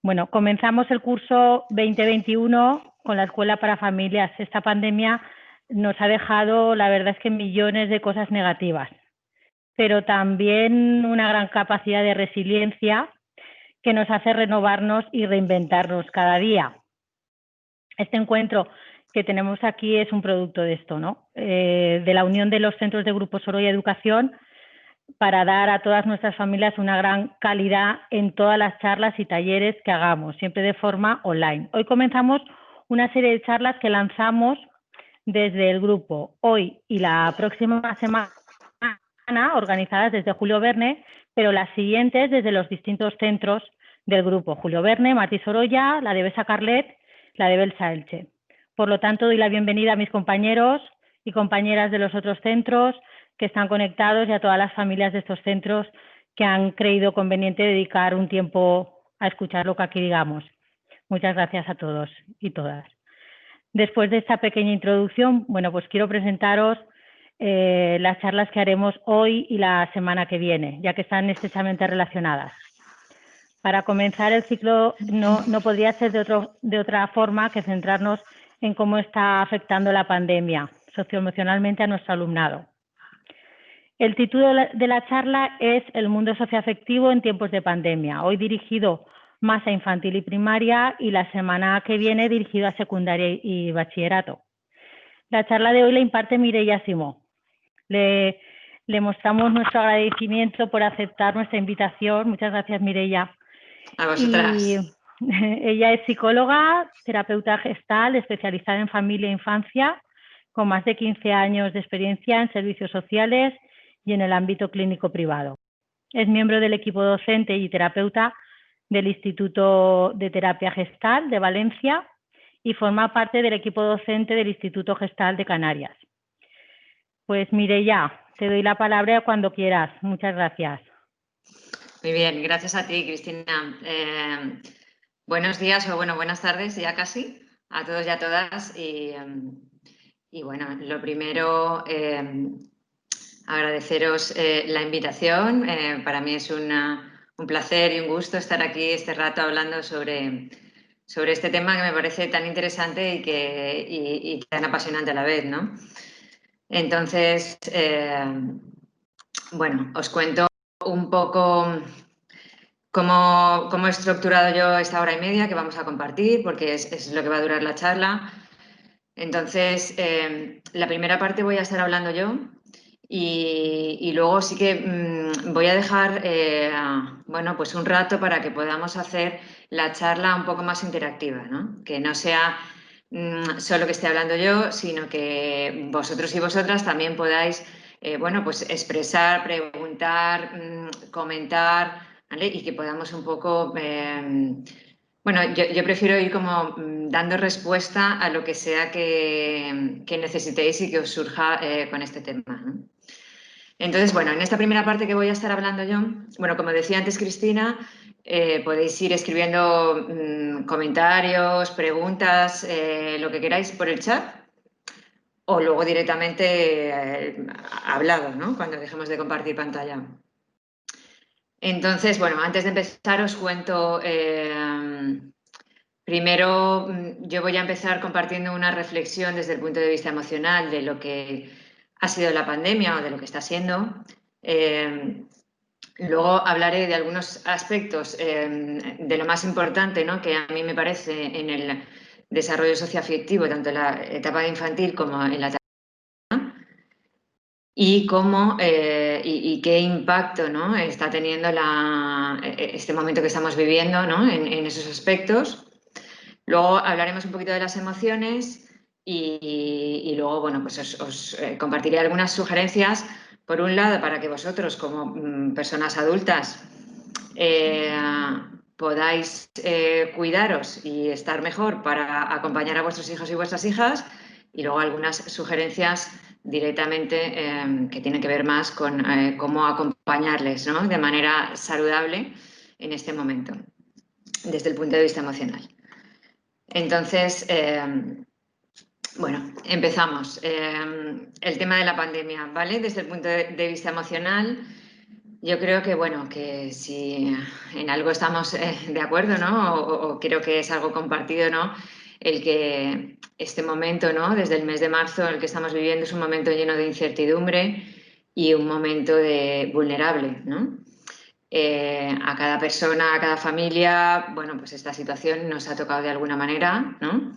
Bueno, comenzamos el curso 2021 con la Escuela para Familias. Esta pandemia nos ha dejado, la verdad es que millones de cosas negativas, pero también una gran capacidad de resiliencia que nos hace renovarnos y reinventarnos cada día. Este encuentro que tenemos aquí es un producto de esto, ¿no? De la unión de los centros de Grupo Sorolla Educación para dar a todas nuestras familias una gran calidad en todas las charlas y talleres que hagamos, siempre de forma online. Hoy comenzamos una serie de charlas que lanzamos desde el grupo hoy y la próxima semana, organizadas desde Julio Verne, pero las siguientes desde los distintos centros del grupo: Julio Verne, Martí Sorolla, la de Besa Carlet, la de Belsa Elche. Por lo tanto, doy la bienvenida a mis compañeros y compañeras de los otros centros que están conectados y a todas las familias de estos centros que han creído conveniente dedicar un tiempo a escuchar lo que aquí digamos. Muchas gracias a todos y todas. Después de esta pequeña introducción, bueno, pues quiero presentaros las charlas que haremos hoy y la semana que viene, ya que están estrechamente relacionadas. Para comenzar el ciclo no podría ser de otra forma que centrarnos en cómo está afectando la pandemia socioemocionalmente a nuestro alumnado. El título de la charla es El mundo socioafectivo en tiempos de pandemia, hoy dirigido más a infantil y primaria y la semana que viene dirigido a secundaria y bachillerato. La charla de hoy la imparte Mireia Simó. Le mostramos nuestro agradecimiento por aceptar nuestra invitación. Muchas gracias, Mireia. A vosotras. Y ella es psicóloga, terapeuta gestal, especializada en familia e infancia, con más de 15 años de experiencia en servicios sociales y en el ámbito clínico privado. Es miembro del equipo docente y terapeuta del Instituto de Terapia Gestal de Valencia y forma parte del equipo docente del Instituto Gestal de Canarias. Pues Mireia, te doy la palabra cuando quieras. Muchas gracias. Muy bien, gracias a ti, Cristina. Buenos días o buenas tardes ya casi a todos y a todas. Y bueno, lo primero, agradeceros la invitación. Para mí es un placer y un gusto estar aquí este rato hablando sobre este tema que me parece tan interesante y tan apasionante a la vez, ¿no? Entonces, bueno, os cuento un poco cómo he estructurado yo esta hora y media que vamos a compartir, porque es lo que va a durar la charla. Entonces, la primera parte voy a estar hablando yo y luego sí que voy a dejar bueno, pues un rato para que podamos hacer la charla un poco más interactiva, ¿no? Que no sea solo que esté hablando yo, sino que vosotros y vosotras también podáis bueno, pues expresar, preguntar, comentar, ¿vale? Y que podamos un poco bueno, yo prefiero ir como dando respuesta a lo que sea que necesitéis y que os surja con este tema, ¿no? Entonces, bueno, en esta primera parte que voy a estar hablando yo, bueno, como decía antes Cristina, podéis ir escribiendo comentarios, preguntas, lo que queráis por el chat o luego directamente hablado, ¿no? Cuando dejemos de compartir pantalla. Entonces, bueno, antes de empezar os cuento, primero yo voy a empezar compartiendo una reflexión desde el punto de vista emocional de lo que ha sido la pandemia o de lo que está siendo. Luego hablaré de algunos aspectos de lo más importante, ¿no?, que a mí me parece en el desarrollo socioafectivo, tanto en la etapa infantil como en la etapa y cómo y qué impacto, ¿no?, está teniendo este momento que estamos viviendo, ¿no?, en esos aspectos. Luego hablaremos un poquito de las emociones y luego, bueno, pues os compartiré algunas sugerencias, por un lado, para que vosotros como personas adultas podáis cuidaros y estar mejor para acompañar a vuestros hijos y vuestras hijas, y luego algunas sugerencias directamente que tienen que ver más con cómo acompañarles, ¿no?, de manera saludable en este momento, desde el punto de vista emocional. Entonces, bueno, empezamos. El tema de la pandemia, ¿vale? Desde el punto de vista emocional, yo creo que, bueno, que si en algo estamos de acuerdo, ¿no? O creo que es algo compartido, ¿no? El que este momento, ¿no? Desde el mes de marzo, el que estamos viviendo, es un momento lleno de incertidumbre y un momento de vulnerable, ¿no? A cada persona, a cada familia, bueno, pues esta situación nos ha tocado de alguna manera, ¿no?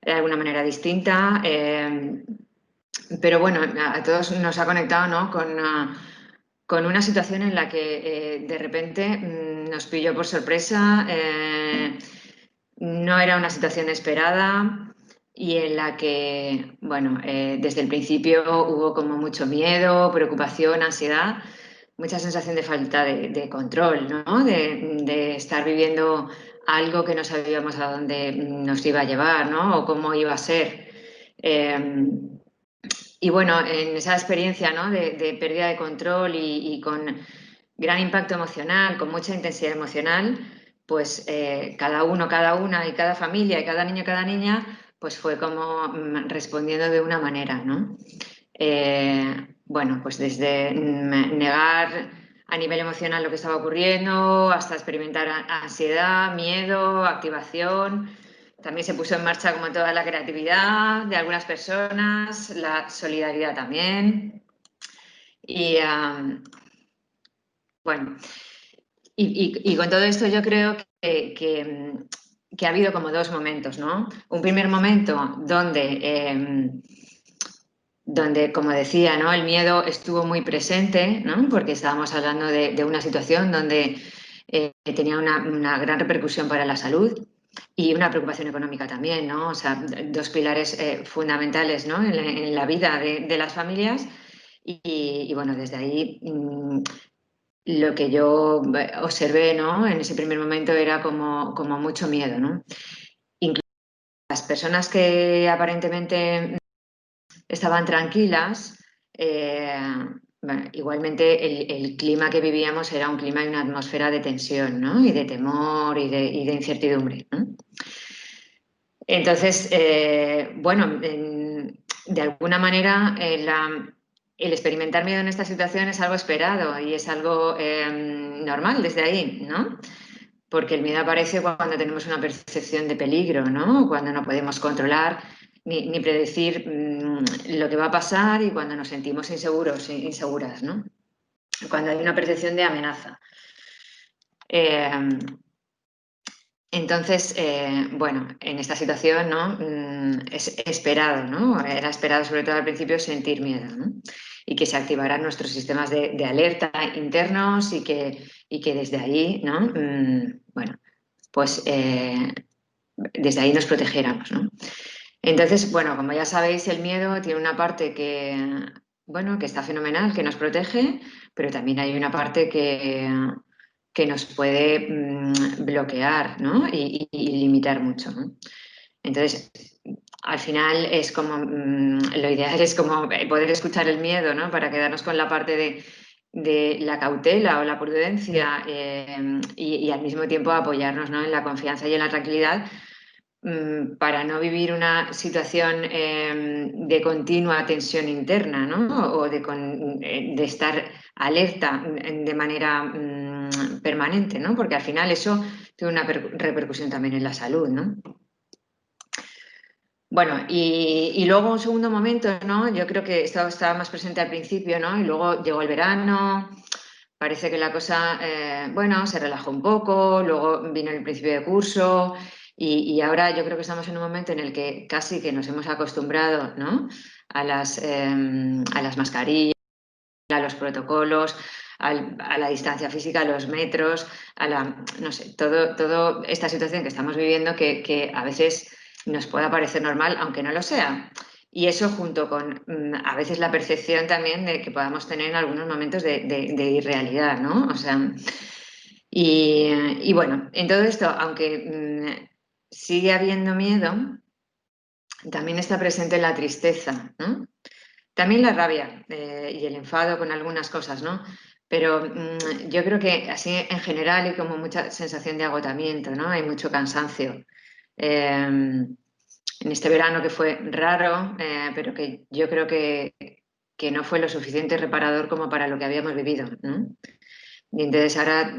De alguna manera distinta. Pero bueno, a todos nos ha conectado, ¿no? Con una situación en la que de repente nos pilló por sorpresa, no era una situación esperada y en la que, bueno, desde el principio hubo como mucho miedo, preocupación, ansiedad, mucha sensación de falta de control, ¿no? De estar viviendo algo que no sabíamos a dónde nos iba a llevar, ¿no? O cómo iba a ser. Y bueno, en esa experiencia, ¿no? de pérdida de control y con gran impacto emocional, con mucha intensidad emocional, pues cada uno, cada una y cada familia y cada niño, cada niña, pues fue como respondiendo de una manera, ¿no? Bueno, pues desde negar a nivel emocional lo que estaba ocurriendo hasta experimentar ansiedad, miedo, activación. También se puso en marcha como toda la creatividad de algunas personas, la solidaridad también. Y bueno, y con todo esto yo creo que ha habido como dos momentos, ¿no? Un primer momento donde, como decía, ¿no? El miedo estuvo muy presente, ¿no? Porque estábamos hablando de una situación donde tenía una gran repercusión para la salud y una preocupación económica también, ¿no? O sea, dos pilares fundamentales, ¿no? En la vida de las familias. Y bueno, desde ahí lo que yo observé, ¿no? En ese primer momento era como mucho miedo, ¿no? Incluso las personas que aparentemente estaban tranquilas, bueno, igualmente el clima que vivíamos era un clima y una atmósfera de tensión, ¿no? Y de temor y de incertidumbre, ¿no? Entonces, bueno, de alguna manera el experimentar miedo en esta situación es algo esperado y es algo normal desde ahí, ¿no? Porque el miedo aparece cuando tenemos una percepción de peligro, ¿no? Cuando no podemos controlar ni predecir lo que va a pasar y cuando nos sentimos inseguros, inseguras, ¿no? Cuando hay una percepción de amenaza. Entonces, bueno, en esta situación, ¿no? Es esperado, ¿no? Era esperado sobre todo al principio sentir miedo, ¿no? Y que se activaran nuestros sistemas de alerta internos y que desde ahí, ¿no? Bueno, pues desde ahí nos protegiéramos, ¿no? Entonces, bueno, como ya sabéis, el miedo tiene una parte que, bueno, que está fenomenal, que nos protege, pero también hay una parte que nos puede bloquear, ¿no? Y limitar mucho, ¿no? Entonces, al final es como, lo ideal es como poder escuchar el miedo, ¿no? Para quedarnos con la parte de la cautela o la prudencia y al mismo tiempo apoyarnos, ¿no? En la confianza y en la tranquilidad para no vivir una situación de continua tensión interna, ¿no? O de estar alerta de manera permanente, ¿no? Porque al final eso tiene una repercusión también en la salud, ¿no? Bueno, y luego un segundo momento, ¿no? Yo creo que esto estaba más presente al principio, ¿no? Y luego llegó el verano, parece que la cosa, bueno, se relajó un poco, luego vino el principio de curso y ahora yo creo que estamos en un momento en el que casi que nos hemos acostumbrado, ¿no? A las mascarillas, a los protocolos, a la distancia física, a los metros, no sé, todo esta situación que estamos viviendo que a veces nos pueda parecer normal, aunque no lo sea. Y eso junto con a veces la percepción también de que podamos tener en algunos momentos de irrealidad, ¿no? O sea, y bueno, en todo esto, aunque sigue habiendo miedo, también está presente la tristeza, ¿no? También la rabia y el enfado con algunas cosas, ¿no? Pero yo creo que así en general hay como mucha sensación de agotamiento, ¿no? Hay mucho cansancio. En este verano que fue raro, pero que yo creo que no fue lo suficiente reparador como para lo que habíamos vivido, ¿no? Y entonces ahora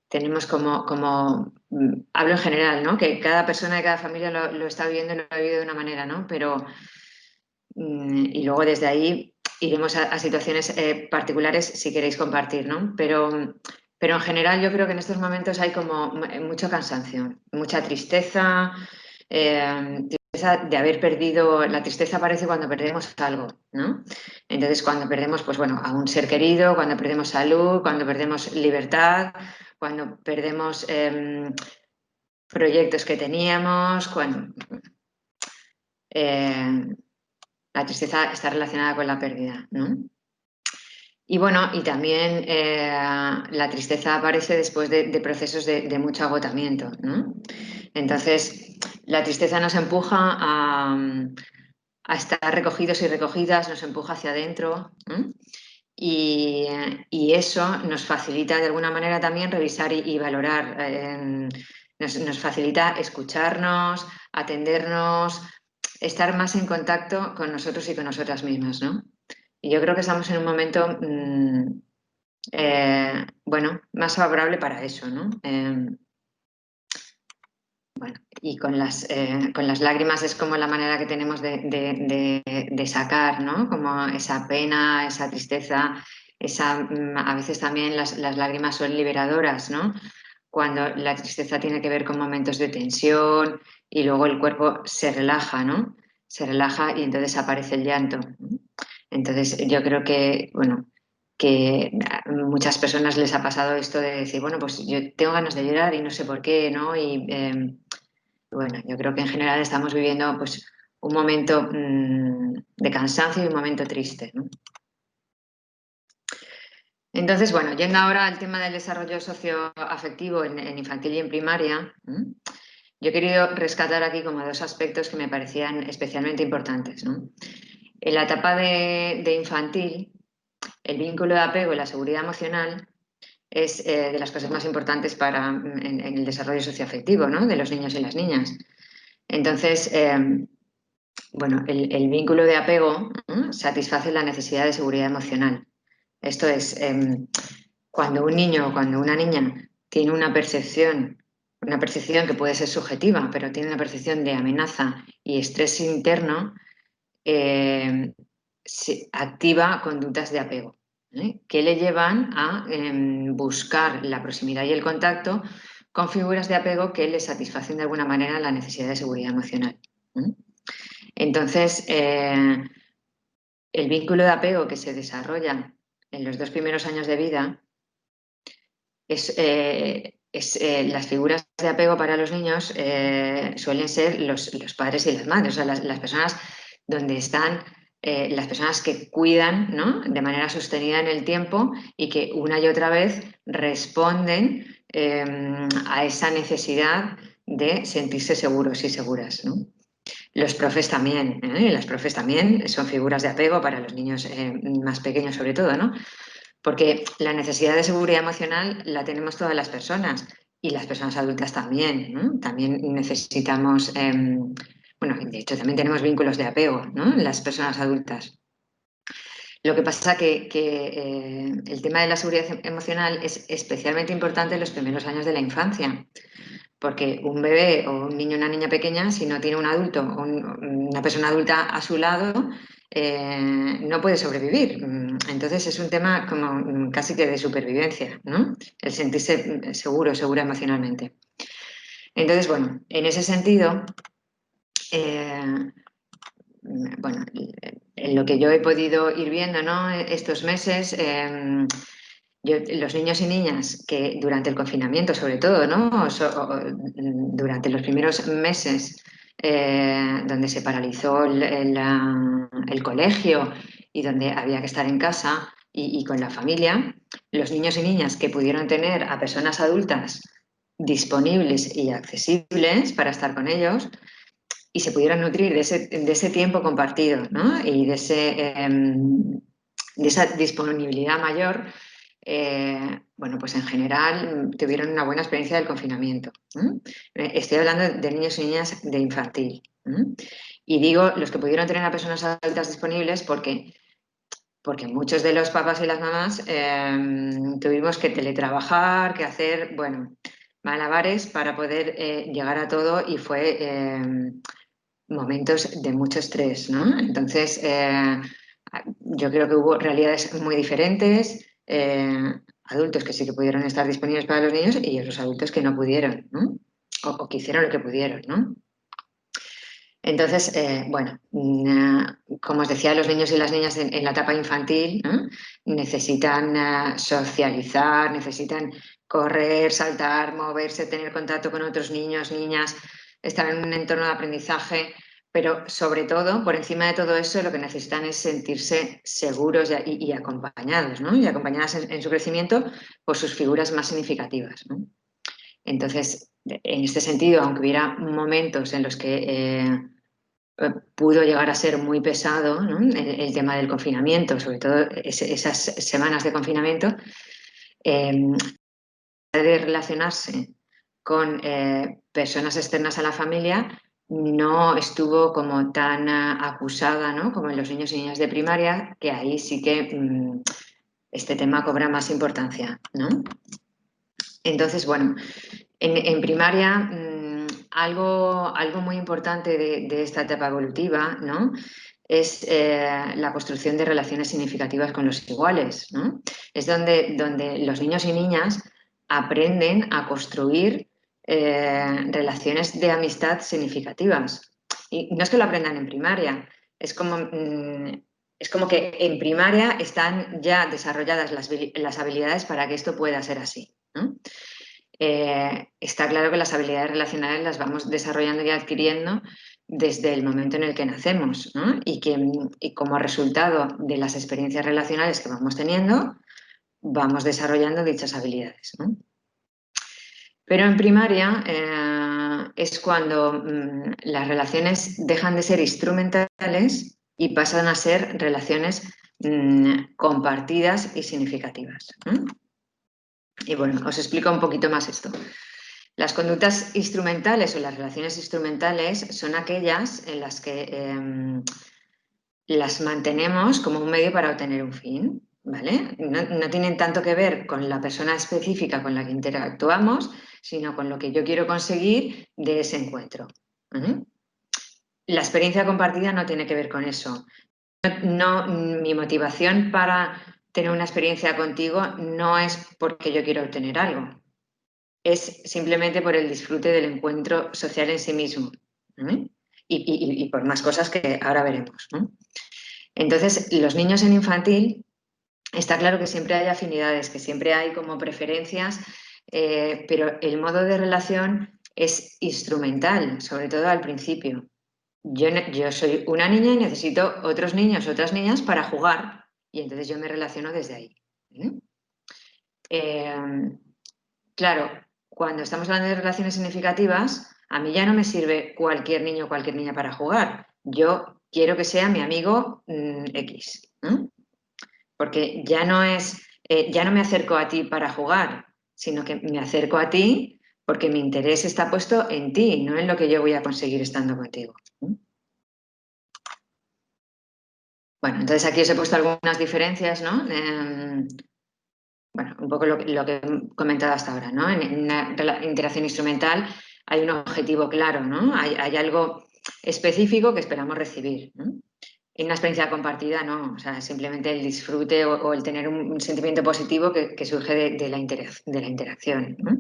tenemos hablo en general, ¿no? Que cada persona de cada familia lo está viviendo y lo ha vivido de una manera, ¿no? Pero, y luego desde ahí iremos a situaciones particulares si queréis compartir, ¿no? Pero en general yo creo que en estos momentos hay como mucho cansancio, mucha tristeza, tristeza de haber perdido, la tristeza aparece cuando perdemos algo, ¿no? Entonces cuando perdemos, pues bueno, a un ser querido, cuando perdemos salud, cuando perdemos libertad, cuando perdemos proyectos que teníamos, la tristeza está relacionada con la pérdida, ¿no? Y bueno, y también la tristeza aparece después de procesos de mucho agotamiento, ¿no? Entonces, la tristeza nos empuja a estar recogidos y recogidas, nos empuja hacia adentro, ¿eh? Y eso nos facilita de alguna manera también revisar y valorar. Nos facilita escucharnos, atendernos, estar más en contacto con nosotros y con nosotras mismas, ¿no? Y yo creo que estamos en un momento, bueno, más favorable para eso, ¿no? Bueno, y con las lágrimas es como la manera que tenemos de sacar, ¿no? Como esa pena, esa tristeza, a veces también las lágrimas son liberadoras, ¿no? Cuando la tristeza tiene que ver con momentos de tensión y luego el cuerpo se relaja, ¿no? Se relaja y entonces aparece el llanto, ¿no? Entonces yo creo que, bueno, que a muchas personas les ha pasado esto de decir, bueno, pues yo tengo ganas de llorar y no sé por qué, ¿no? Y bueno, yo creo que en general estamos viviendo pues un momento de cansancio y un momento triste, ¿no? Entonces, bueno, yendo ahora al tema del desarrollo socioafectivo en infantil y en primaria, yo he querido rescatar aquí como dos aspectos que me parecían especialmente importantes, ¿no? En la etapa de infantil, el vínculo de apego y la seguridad emocional es de las cosas más importantes en el desarrollo socioafectivo, ¿no? De los niños y las niñas. Entonces, bueno, el vínculo de apego satisface la necesidad de seguridad emocional. Esto es, cuando un niño o cuando una niña tiene una percepción que puede ser subjetiva, pero tiene una percepción de amenaza y estrés interno, se activa conductas de apego, que le llevan a buscar la proximidad y el contacto con figuras de apego que le satisfacen de alguna manera la necesidad de seguridad emocional. Entonces, el vínculo de apego que se desarrolla en los 2 primeros años de vida las figuras de apego para los niños suelen ser los padres y las madres, o sea, las personas donde están, las personas que cuidan, ¿no? De manera sostenida en el tiempo y que una y otra vez responden a esa necesidad de sentirse seguros y seguras, ¿no? Los profes también, las profes también son figuras de apego para los niños más pequeños sobre todo, ¿no? Porque la necesidad de seguridad emocional la tenemos todas las personas y las personas adultas también, ¿no? También necesitamos, bueno, de hecho también tenemos vínculos de apego, ¿no? Las personas adultas. Lo que pasa que el tema de la seguridad emocional es especialmente importante en los primeros años de la infancia, porque un bebé o un niño o una niña pequeña, si no tiene un adulto o una persona adulta a su lado, no puede sobrevivir. Entonces es un tema como casi que de supervivencia, ¿no? El sentirse segura emocionalmente. Entonces, bueno, en ese sentido, bueno, en lo que yo he podido ir viendo, ¿no? Estos meses, los niños y niñas que durante el confinamiento, sobre todo, ¿no? Durante los primeros meses donde se paralizó el colegio y donde había que estar en casa y con la familia, los niños y niñas que pudieron tener a personas adultas disponibles y accesibles para estar con ellos y se pudieran nutrir de ese tiempo compartido, ¿no? Y de esa disponibilidad mayor, bueno, pues en general tuvieron una buena experiencia del confinamiento. Estoy hablando de niños y niñas de infantil. Y digo los que pudieron tener a personas adultas disponibles porque muchos de los papás y las mamás tuvimos que teletrabajar, que hacer, bueno, malabares para poder llegar a todo y fue momentos de mucho estrés, ¿no? Entonces, yo creo que hubo realidades muy diferentes, adultos que sí que pudieron estar disponibles para los niños y otros adultos que no pudieron, ¿no? O que hicieron lo que pudieron, ¿no? Entonces, bueno, como os decía, los niños y las niñas en la etapa infantil, ¿no? Necesitan socializar, necesitan correr, saltar, moverse, tener contacto con otros niños, niñas, estar en un entorno de aprendizaje, pero sobre todo, por encima de todo eso, lo que necesitan es sentirse seguros y acompañados, ¿no? Y acompañadas en su crecimiento por sus figuras más significativas, ¿no? Entonces, en este sentido, aunque hubiera momentos en los que pudo llegar a ser muy pesado, ¿no? El tema del confinamiento, sobre todo esas semanas de confinamiento, de relacionarse con personas externas a la familia no estuvo como tan acusada, ¿no? Como en los niños y niñas de primaria, que ahí sí que este tema cobra más importancia, ¿no? Entonces, bueno, en primaria algo muy importante de esta etapa evolutiva, ¿no? Es la construcción de relaciones significativas con los iguales, ¿no? Es donde los niños y niñas aprenden a construir relaciones de amistad significativas. Y no es que lo aprendan en primaria, es como que en primaria están ya desarrolladas las habilidades para que esto pueda ser así, ¿no? Está claro que las habilidades relacionales las vamos desarrollando y adquiriendo desde el momento en el que nacemos, ¿no? Y como resultado de las experiencias relacionales que vamos teniendo, vamos desarrollando dichas habilidades, ¿no? Pero en primaria es cuando las relaciones dejan de ser instrumentales y pasan a ser relaciones compartidas y significativas, ¿no? Y bueno, os explico un poquito más esto. Las conductas instrumentales o las relaciones instrumentales son aquellas en las que las mantenemos como un medio para obtener un fin, ¿vale? No tienen tanto que ver con la persona específica con la que interactuamos, sino con lo que yo quiero conseguir de ese encuentro, ¿vale? La experiencia compartida no tiene que ver con eso. Mi motivación para tener una experiencia contigo no es porque yo quiero obtener algo, es simplemente por el disfrute del encuentro social en sí mismo, ¿eh? Y por más cosas que ahora veremos, ¿no? Entonces, los niños en infantil, está claro que siempre hay afinidades, que siempre hay como preferencias, pero el modo de relación es instrumental, sobre todo al principio. Yo soy una niña y necesito otros niños, otras niñas para jugar, y entonces yo me relaciono desde ahí, ¿eh? Claro, cuando estamos hablando de relaciones significativas, a mí ya no me sirve cualquier niño o cualquier niña para jugar. Yo quiero que sea mi amigo X, ¿no? Porque ya no me acerco a ti para jugar, sino que me acerco a ti porque mi interés está puesto en ti, no en lo que yo voy a conseguir estando contigo, ¿no? Bueno, entonces aquí os he puesto algunas diferencias, ¿no? Bueno, un poco lo que he comentado hasta ahora, ¿no? En una interacción instrumental hay un objetivo claro, ¿no? Hay algo específico que esperamos recibir, ¿no? En una experiencia compartida, no, o sea, simplemente el disfrute o el tener un sentimiento positivo que surge de la interacción, ¿no?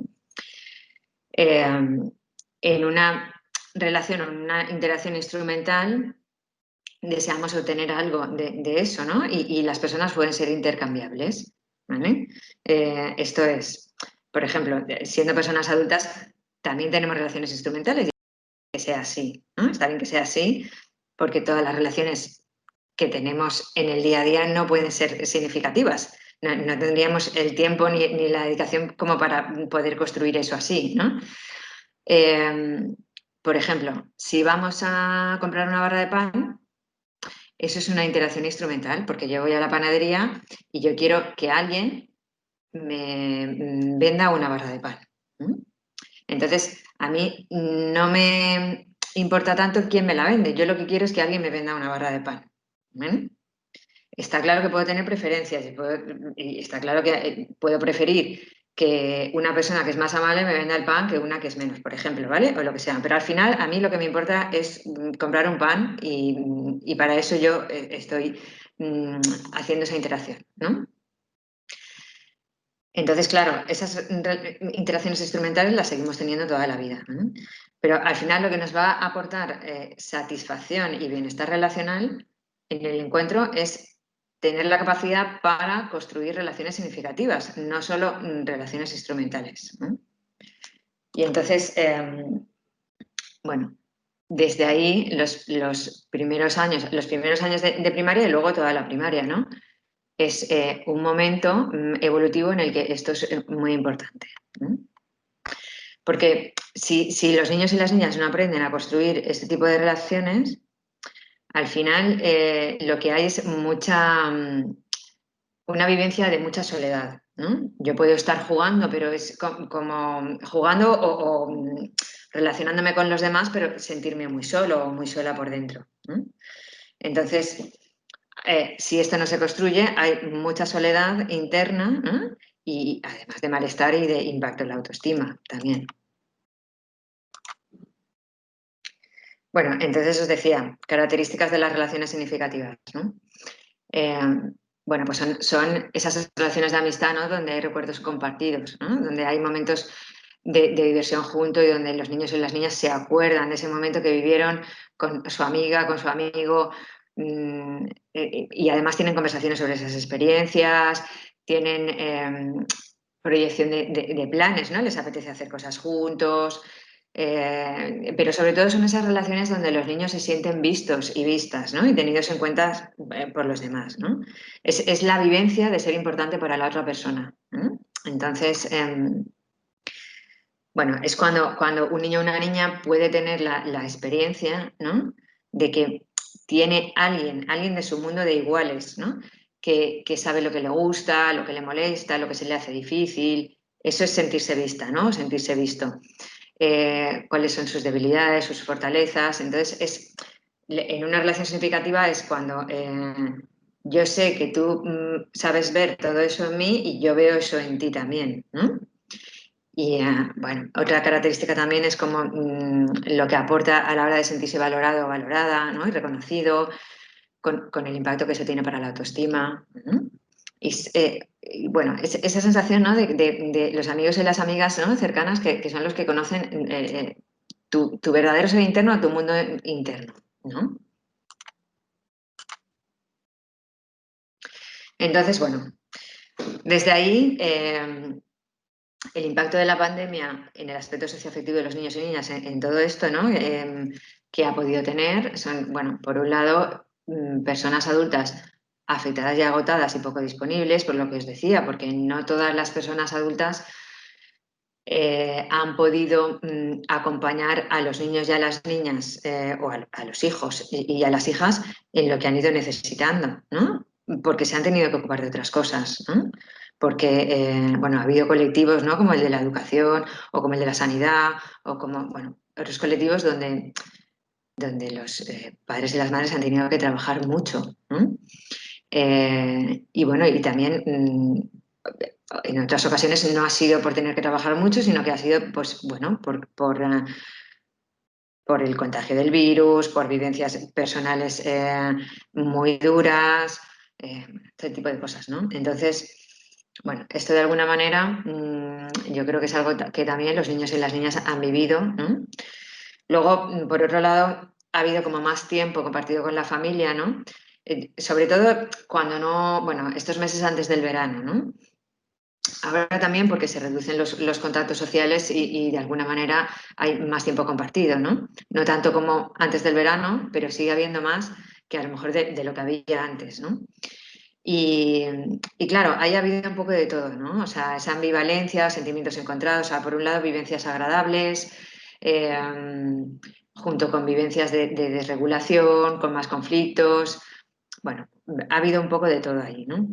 En una relación o en una interacción instrumental deseamos obtener algo de eso, ¿no? Y las personas pueden ser intercambiables, ¿vale? Esto es, por ejemplo, siendo personas adultas, también tenemos relaciones instrumentales, y que sea así, ¿no? Está bien que sea así, porque todas las relaciones que tenemos en el día a día no pueden ser significativas. No tendríamos el tiempo ni la dedicación como para poder construir eso así, ¿no? Por ejemplo, si vamos a comprar una barra de pan, eso es una interacción instrumental, porque yo voy a la panadería y yo quiero que alguien me venda una barra de pan. Entonces, a mí no me importa tanto quién me la vende. Yo lo que quiero es que alguien me venda una barra de pan. ¿Vale? Está claro que puedo tener preferencias y está claro que puedo preferir que una persona que es más amable me venda el pan que una que es menos, por ejemplo, ¿vale? O lo que sea. Pero al final a mí lo que me importa es comprar un pan y para eso yo estoy haciendo esa interacción, ¿no? Entonces, claro, esas interacciones instrumentales las seguimos teniendo toda la vida, ¿no? Pero al final lo que nos va a aportar satisfacción y bienestar relacional en el encuentro es tener la capacidad para construir relaciones significativas, no solo relaciones instrumentales, ¿no? Y entonces, bueno, desde ahí los primeros años de primaria y luego toda la primaria, ¿no? Es un momento evolutivo en el que esto es muy importante, ¿no? Porque si los niños y las niñas no aprenden a construir este tipo de relaciones, al final lo que hay es una vivencia de mucha soledad, ¿no? Yo puedo estar jugando, pero es como jugando o relacionándome con los demás, pero sentirme muy solo o muy sola por dentro, ¿no? Entonces, si esto no se construye, hay mucha soledad interna, ¿no? Y además de malestar y de impacto en la autoestima también. Bueno, entonces os decía, características de las relaciones significativas, ¿no? Eh, bueno, pues son esas relaciones de amistad, ¿no? Donde hay recuerdos compartidos, ¿no? Donde hay momentos de diversión junto y donde los niños y las niñas se acuerdan de ese momento que vivieron con su amiga, con su amigo, y además tienen conversaciones sobre esas experiencias, tienen proyección de planes, ¿no? Les apetece hacer cosas juntos. Pero sobre todo son esas relaciones donde los niños se sienten vistos y vistas, ¿no? Y tenidos en cuenta por los demás, ¿no? Es la vivencia de ser importante para la otra persona, ¿no? Entonces, bueno, es cuando un niño o una niña puede tener la experiencia, ¿no? De que tiene alguien de su mundo de iguales, ¿no? Que sabe lo que le gusta, lo que le molesta, lo que se le hace difícil. Eso es sentirse vista, ¿no? Sentirse visto. Cuáles son sus debilidades, sus fortalezas. Entonces, en una relación significativa es cuando yo sé que tú sabes ver todo eso en mí y yo veo eso en ti también, ¿no? Y bueno, otra característica también es como lo que aporta a la hora de sentirse valorado o valorada, ¿no? Y reconocido, con el impacto que eso tiene para la autoestima, ¿no? Y bueno, esa sensación, ¿no? de los amigos y las amigas, ¿no? Cercanas que son los que conocen tu verdadero ser interno a tu mundo interno, ¿no? Entonces, bueno, desde ahí el impacto de la pandemia en el aspecto socioafectivo de los niños y niñas en todo esto, ¿no? Que ha podido tener son, bueno, por un lado, personas adultas afectadas y agotadas y poco disponibles, por lo que os decía, porque no todas las personas adultas han podido acompañar a los niños y a las niñas o a los hijos y a las hijas en lo que han ido necesitando, ¿no? Porque se han tenido que ocupar de otras cosas, ¿no? Porque, bueno, ha habido colectivos, ¿no? Como el de la educación o como el de la sanidad o como, bueno, otros colectivos donde los padres y las madres han tenido que trabajar mucho, ¿no? Y bueno, y también en otras ocasiones no ha sido por tener que trabajar mucho, sino que ha sido, pues bueno, por el contagio del virus, por vivencias personales muy duras, este tipo de cosas, ¿no? Entonces, bueno, esto de alguna manera yo creo que es algo que también los niños y las niñas han vivido, ¿no? Luego, por otro lado, ha habido como más tiempo compartido con la familia, ¿no? Sobre todo cuando no, bueno, estos meses antes del verano, ¿no? Ahora también porque se reducen los contactos sociales y de alguna manera hay más tiempo compartido, ¿no? No tanto como antes del verano, pero sigue habiendo más que a lo mejor de lo que había antes, ¿no? Y, y claro, ahí ha habido un poco de todo, ¿no? O sea, esa ambivalencia, sentimientos encontrados, o sea, por un lado vivencias agradables, eh, junto con vivencias de desregulación, con más conflictos, bueno, ha habido un poco de todo ahí, ¿no?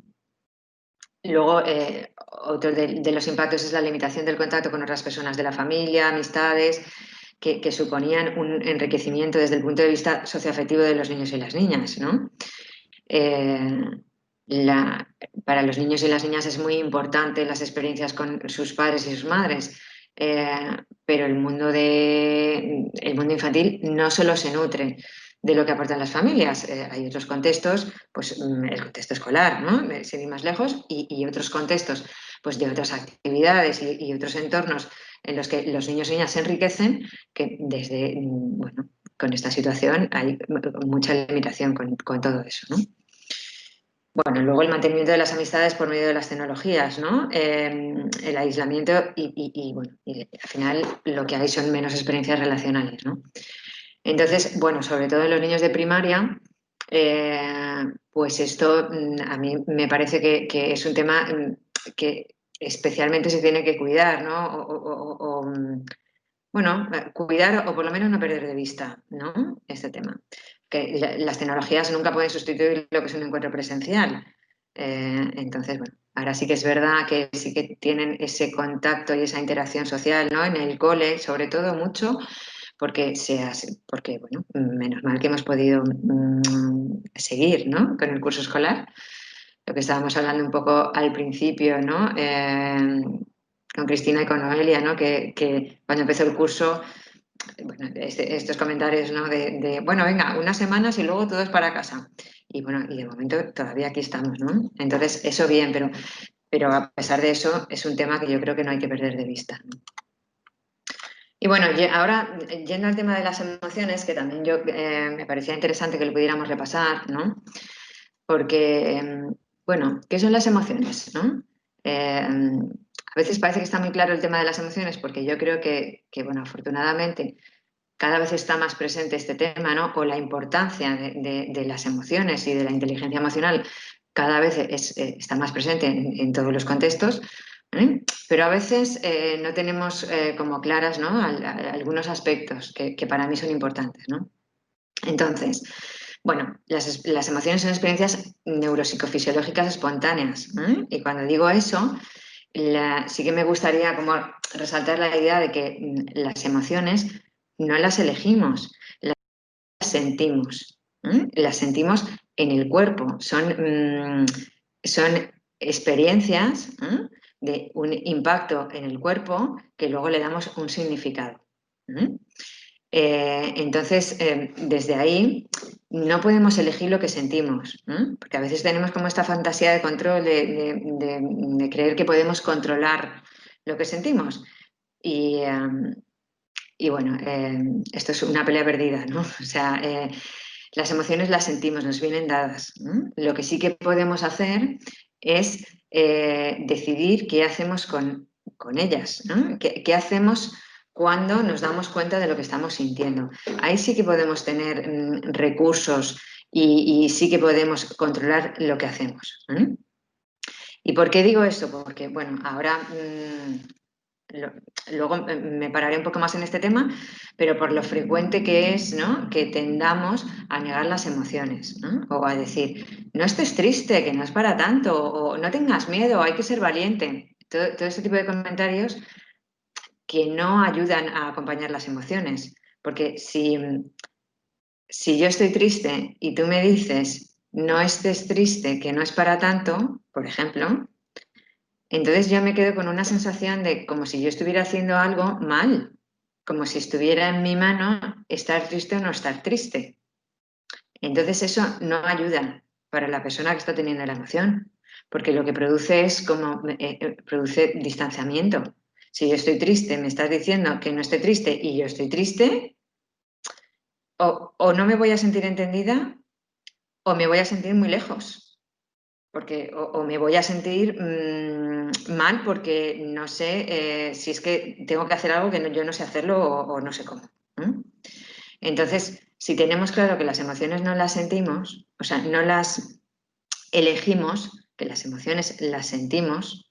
Luego, otro de los impactos es la limitación del contacto con otras personas de la familia, amistades, que suponían un enriquecimiento desde el punto de vista socioafectivo de los niños y las niñas, ¿no? Para los niños y las niñas es muy importante las experiencias con sus padres y sus madres, pero el mundo infantil no solo se nutre de lo que aportan las familias. Hay otros contextos, pues el contexto escolar, ¿no? Sin ir más lejos, y otros contextos, pues de otras actividades y otros entornos en los que los niños y niñas se enriquecen, que desde, bueno, con esta situación hay mucha limitación con todo eso, ¿no? Bueno, luego el mantenimiento de las amistades por medio de las tecnologías, ¿no? El aislamiento bueno, y al final lo que hay son menos experiencias relacionales, ¿no? Entonces, bueno, sobre todo en los niños de primaria, pues esto a mí me parece que es un tema que especialmente se tiene que cuidar, ¿no? Bueno, cuidar o por lo menos no perder de vista, ¿no? Este tema. Que las tecnologías nunca pueden sustituir lo que es un encuentro presencial. Entonces, bueno, ahora sí que es verdad que sí que tienen ese contacto y esa interacción social, ¿no? En el cole, sobre todo mucho, porque bueno, menos mal que hemos podido seguir, ¿no? Con el curso escolar. Lo que estábamos hablando un poco al principio, ¿no? Con Cristina y con Noelia, ¿no? Que cuando empezó el curso, bueno, estos comentarios, ¿no? Bueno, venga, unas semanas y luego todos para casa. Y bueno, y de momento todavía aquí estamos, ¿no? Entonces, eso bien, pero a pesar de eso, es un tema que yo creo que no hay que perder de vista, ¿no? Y bueno, ahora yendo al tema de las emociones, que también yo me parecía interesante que lo pudiéramos repasar, ¿no? Porque, bueno, ¿qué son las emociones, no? A veces parece que está muy claro el tema de las emociones, porque yo creo que bueno, afortunadamente cada vez está más presente este tema, ¿no? O la importancia de las emociones y de la inteligencia emocional cada vez está más presente en todos los contextos, ¿eh? Pero a veces no tenemos como claras, ¿no? Algunos aspectos que para mí son importantes, ¿no? Entonces, bueno, las emociones son experiencias neuropsicofisiológicas espontáneas, ¿eh? Y cuando digo eso, sí que me gustaría como resaltar la idea de que las emociones no las elegimos, las sentimos, ¿eh? Las sentimos en el cuerpo, son experiencias, ¿eh? De un impacto en el cuerpo que luego le damos un significado, ¿eh? Entonces, desde ahí no podemos elegir lo que sentimos, ¿no? Porque a veces tenemos como esta fantasía de control, de creer que podemos controlar lo que sentimos. Y bueno, esto es una pelea perdida, ¿no? O sea, las emociones las sentimos, nos vienen dadas, ¿no? Lo que sí que podemos hacer es decidir qué hacemos con ellas, ¿no? ¿Qué hacemos cuando nos damos cuenta de lo que estamos sintiendo? Ahí sí que podemos tener recursos y sí que podemos controlar lo que hacemos, ¿eh? ¿Y por qué digo esto? Porque, bueno, ahora luego me pararé un poco más en este tema, pero por lo frecuente que es, ¿no? Que tendamos a negar las emociones, ¿no? O a decir, no estés triste, que no es para tanto, o no tengas miedo, hay que ser valiente. Todo este tipo de comentarios que no ayudan a acompañar las emociones. Porque si yo estoy triste y tú me dices, no estés triste, que no es para tanto, por ejemplo, entonces yo me quedo con una sensación de como si yo estuviera haciendo algo mal, como si estuviera en mi mano estar triste o no estar triste. Entonces eso no ayuda para la persona que está teniendo la emoción, porque lo que produce es como produce distanciamiento. Si yo estoy triste, me estás diciendo que no estoy triste y yo estoy triste, o no me voy a sentir entendida o me voy a sentir muy lejos. Porque o me voy a sentir mal porque no sé si es que tengo que hacer algo que yo no sé hacerlo o no sé cómo. Entonces, si tenemos claro que las emociones no las sentimos, o sea, no las elegimos, que las emociones las sentimos,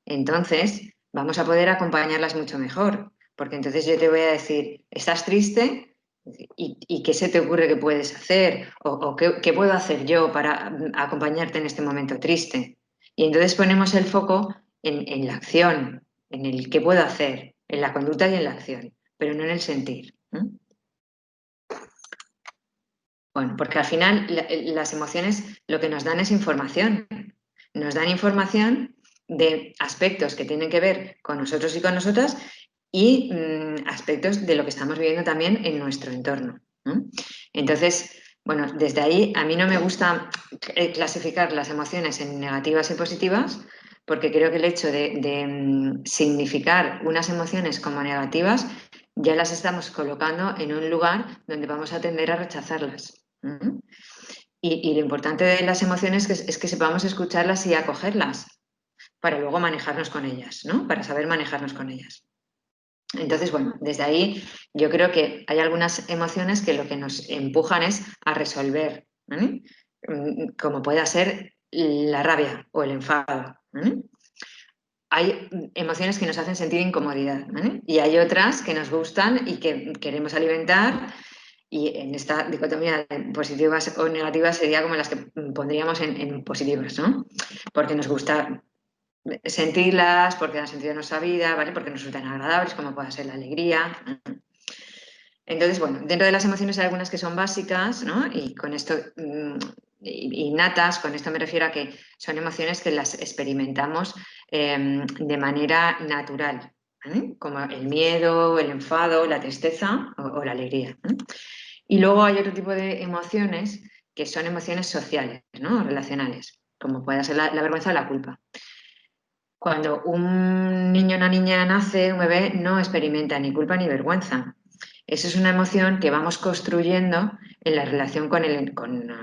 entonces vamos a poder acompañarlas mucho mejor. Porque entonces yo te voy a decir, ¿estás triste? ¿Y qué se te ocurre que puedes hacer? ¿O qué puedo hacer yo para acompañarte en este momento triste? Y entonces ponemos el foco en la acción, en el qué puedo hacer, en la conducta y en la acción. pero no en el sentir. Bueno, porque al final las emociones lo que nos dan es información. Nos dan información de aspectos que tienen que ver con nosotros y con nosotras y aspectos de lo que estamos viviendo también en nuestro entorno, ¿no? Entonces, bueno, desde ahí a mí no me gusta clasificar las emociones en negativas y positivas, porque creo que el hecho de significar unas emociones como negativas ya las estamos colocando en un lugar donde vamos a tender a rechazarlas. Y lo importante de las emociones es que sepamos escucharlas y acogerlas para luego manejarnos con ellas, ¿no? Para saber manejarnos con ellas. Entonces, bueno, desde ahí yo creo que hay algunas emociones que lo que nos empujan es a resolver, ¿vale? Como pueda ser la rabia o el enfado, ¿vale? Hay emociones que nos hacen sentir incomodidad, ¿vale? Y hay otras que nos gustan y que queremos alimentar. Y en esta dicotomía de positivas o negativas sería como las que pondríamos en positivas, ¿no? Porque nos gusta sentirlas, porque dan sentido a nuestra vida, ¿vale? Porque nos resultan agradables, como puede ser la alegría. Entonces, bueno, dentro de las emociones hay algunas que son básicas, ¿no? Y con esto, innatas, con esto me refiero a que son emociones que las experimentamos de manera natural, ¿vale? Como el miedo, el enfado, la tristeza o la alegría, ¿no? Y luego hay otro tipo de emociones que son emociones sociales, ¿no? Relacionales, como puede ser la vergüenza o la culpa. Cuando un niño o una niña nace, un bebé, no experimenta ni culpa ni vergüenza. Eso es una emoción que vamos construyendo en la relación con el entorno,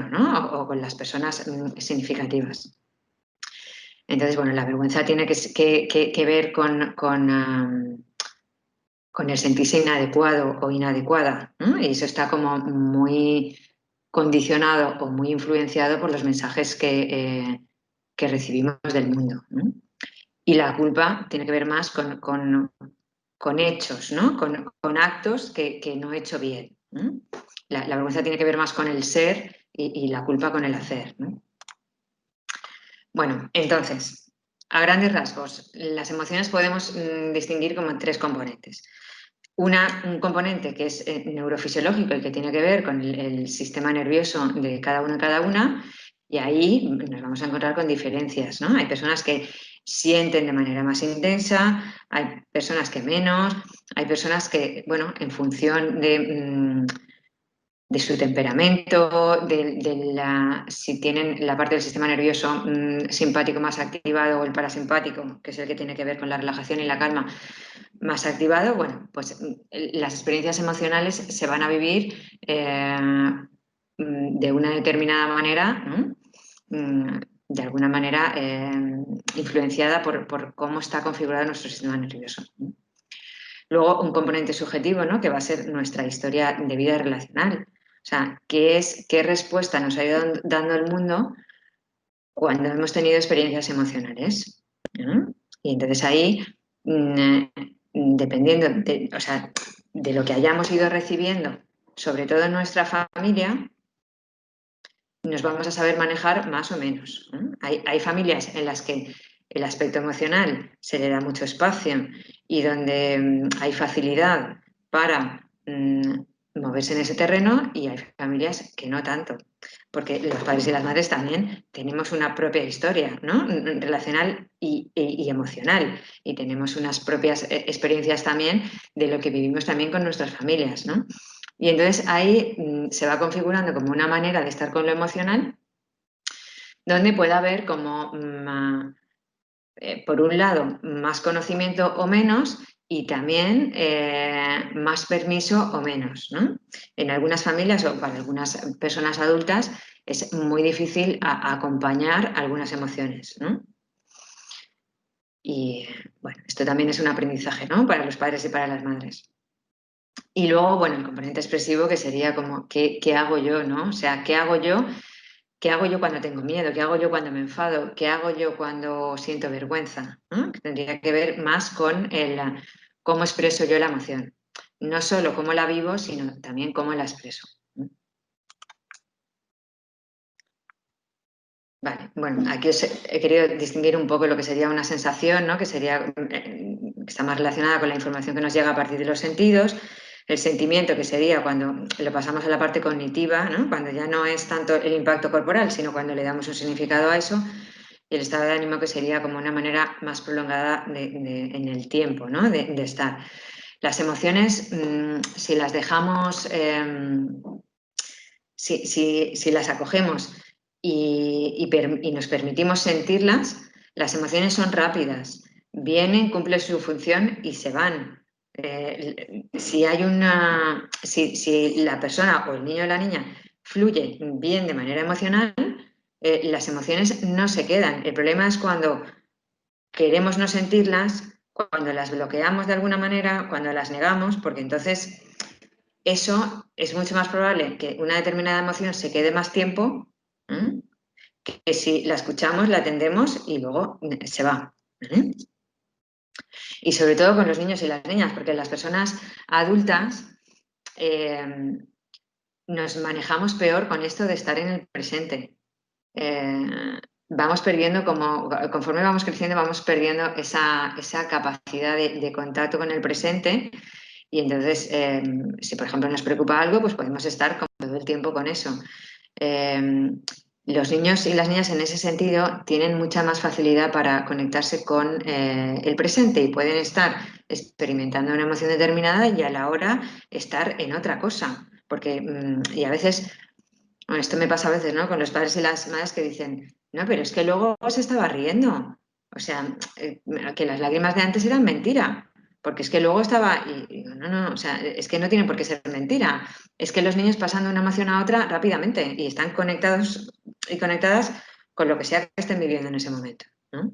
¿no? O con las personas significativas. Entonces, bueno, la vergüenza tiene que ver con el sentirse inadecuado o inadecuada, ¿no? Y eso está como muy condicionado o muy influenciado por los mensajes que recibimos del mundo, ¿no? Y la culpa tiene que ver más con hechos, ¿no? Con actos que no he hecho bien, ¿no? La vergüenza tiene que ver más con el ser y la culpa con el hacer, ¿no? Bueno, entonces, a grandes rasgos, las emociones podemos distinguir como tres componentes. Un componente que es neurofisiológico y que tiene que ver con el sistema nervioso de cada uno y cada una, y ahí nos vamos a encontrar con diferencias, ¿no? Hay personas que sienten de manera más intensa, hay personas que menos, hay personas que, bueno, en función de su temperamento, si tienen la parte del sistema nervioso simpático más activado o el parasimpático, que es el que tiene que ver con la relajación y la calma, más activado, bueno, pues las experiencias emocionales se van a vivir de una determinada manera, ¿no? De alguna manera influenciada por cómo está configurado nuestro sistema nervioso, ¿no? Luego, un componente subjetivo, ¿no? Que va a ser nuestra historia de vida relacional. O sea, qué respuesta nos ha ido dando el mundo cuando hemos tenido experiencias emocionales, ¿no? Y entonces ahí, dependiendo de lo que hayamos ido recibiendo, sobre todo en nuestra familia, nos vamos a saber manejar más o menos, ¿no? Hay familias en las que el aspecto emocional se le da mucho espacio y donde hay facilidad para moverse en ese terreno, y hay familias que no tanto, porque los padres y las madres también tenemos una propia historia, ¿no? Relacional y emocional, y tenemos unas propias experiencias también de lo que vivimos también con nuestras familias, ¿no? Y entonces ahí se va configurando como una manera de estar con lo emocional, donde puede haber como, por un lado, más conocimiento o menos, y también más permiso o menos, ¿no? En algunas familias o para algunas personas adultas es muy difícil acompañar algunas emociones, ¿no? Y bueno, esto también es un aprendizaje, ¿no? Para los padres y para las madres. Y luego, bueno, el componente expresivo, que sería como, ¿qué hago yo, no? O sea, ¿qué hago yo? ¿Qué hago yo cuando tengo miedo? ¿Qué hago yo cuando me enfado? ¿Qué hago yo cuando siento vergüenza? ¿No? Que tendría que ver más con cómo expreso yo la emoción. No solo cómo la vivo, sino también cómo la expreso. Vale, bueno, aquí os he querido distinguir un poco lo que sería una sensación, ¿no? Que sería que está más relacionada con la información que nos llega a partir de los sentidos, el sentimiento, que sería cuando lo pasamos a la parte cognitiva, ¿no? Cuando ya no es tanto el impacto corporal, sino cuando le damos un significado a eso, y el estado de ánimo, que sería como una manera más prolongada en el tiempo, ¿no? de estar. Las emociones, si las dejamos, si las acogemos y nos permitimos sentirlas, las emociones son rápidas, vienen, cumplen su función y se van. Si la persona o el niño o la niña fluye bien de manera emocional, las emociones no se quedan. El problema es cuando queremos no sentirlas, cuando las bloqueamos de alguna manera, cuando las negamos, porque entonces eso es mucho más probable que una determinada emoción se quede más tiempo, que si la escuchamos, la atendemos y luego se va. Y sobre todo con los niños y las niñas, porque las personas adultas nos manejamos peor con esto de estar en el presente. Vamos perdiendo, conforme vamos creciendo, vamos perdiendo esa capacidad de contacto con el presente. Y entonces, si por ejemplo nos preocupa algo, pues podemos estar todo el tiempo con eso. Los niños y las niñas en ese sentido tienen mucha más facilidad para conectarse con el presente y pueden estar experimentando una emoción determinada y a la hora estar en otra cosa. Porque, y a veces, bueno, esto me pasa a veces, ¿no? Con los padres y las madres que dicen, no, pero es que luego se estaba riendo. O sea, que las lágrimas de antes eran mentira. Porque es que luego estaba, y digo, no, o sea, es que no tiene por qué ser mentira. Es que los niños pasan de una emoción a otra rápidamente y están conectados y conectadas con lo que sea que estén viviendo en ese momento, ¿no?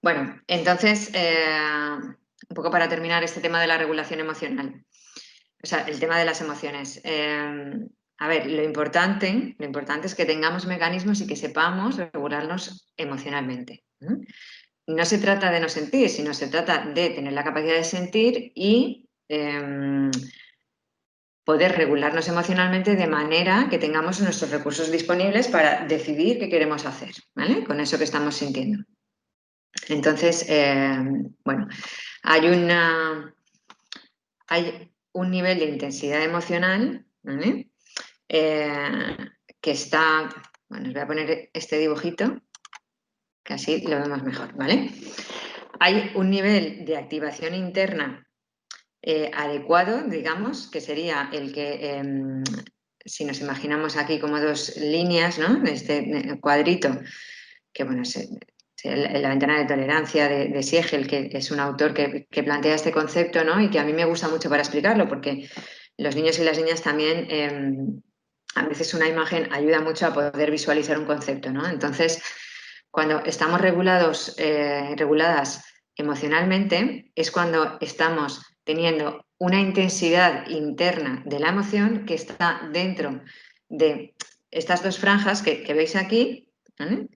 Bueno, entonces, un poco para terminar este tema de la regulación emocional, o sea, el tema de las emociones. A ver, lo importante es que tengamos mecanismos y que sepamos regularnos emocionalmente. No se trata de no sentir, sino se trata de tener la capacidad de sentir y poder regularnos emocionalmente de manera que tengamos nuestros recursos disponibles para decidir qué queremos hacer, ¿vale? Con eso que estamos sintiendo. Entonces, bueno, hay un nivel de intensidad emocional, ¿vale? Que está, bueno, os voy a poner este dibujito, que así lo vemos mejor, ¿vale? Hay un nivel de activación interna adecuado, digamos, que sería el que, si nos imaginamos aquí como dos líneas, ¿no? Este cuadrito, que bueno, es la ventana de tolerancia de Siegel, que es un autor que plantea este concepto, ¿no? Y que a mí me gusta mucho para explicarlo, porque los niños y las niñas también, a veces una imagen ayuda mucho a poder visualizar un concepto, ¿no? Entonces, cuando estamos reguladas emocionalmente, es cuando estamos teniendo una intensidad interna de la emoción que está dentro de estas dos franjas que veis aquí, ¿vale?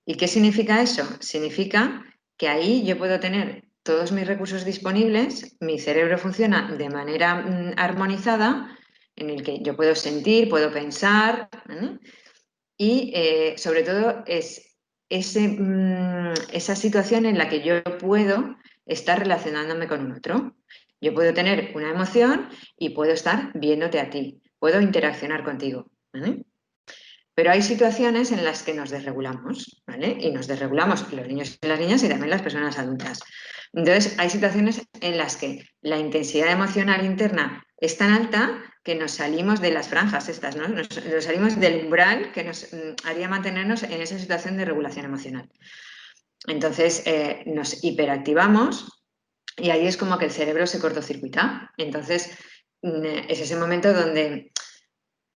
¿Y qué significa eso? Significa que ahí yo puedo tener todos mis recursos disponibles, mi cerebro funciona de manera armonizada, en el que yo puedo sentir, puedo pensar, ¿vale? Y sobre todo es esa situación en la que yo puedo estar relacionándome con un otro. Yo puedo tener una emoción y puedo estar viéndote a ti, puedo interaccionar contigo, ¿vale? Pero hay situaciones en las que nos desregulamos, ¿vale? Y nos desregulamos los niños y las niñas y también las personas adultas. Entonces, hay situaciones en las que la intensidad emocional interna es tan alta que nos salimos de las franjas estas, ¿no? Nos salimos del umbral que nos haría mantenernos en esa situación de regulación emocional. Entonces, nos hiperactivamos y ahí es como que el cerebro se cortocircuita. Entonces, es ese momento donde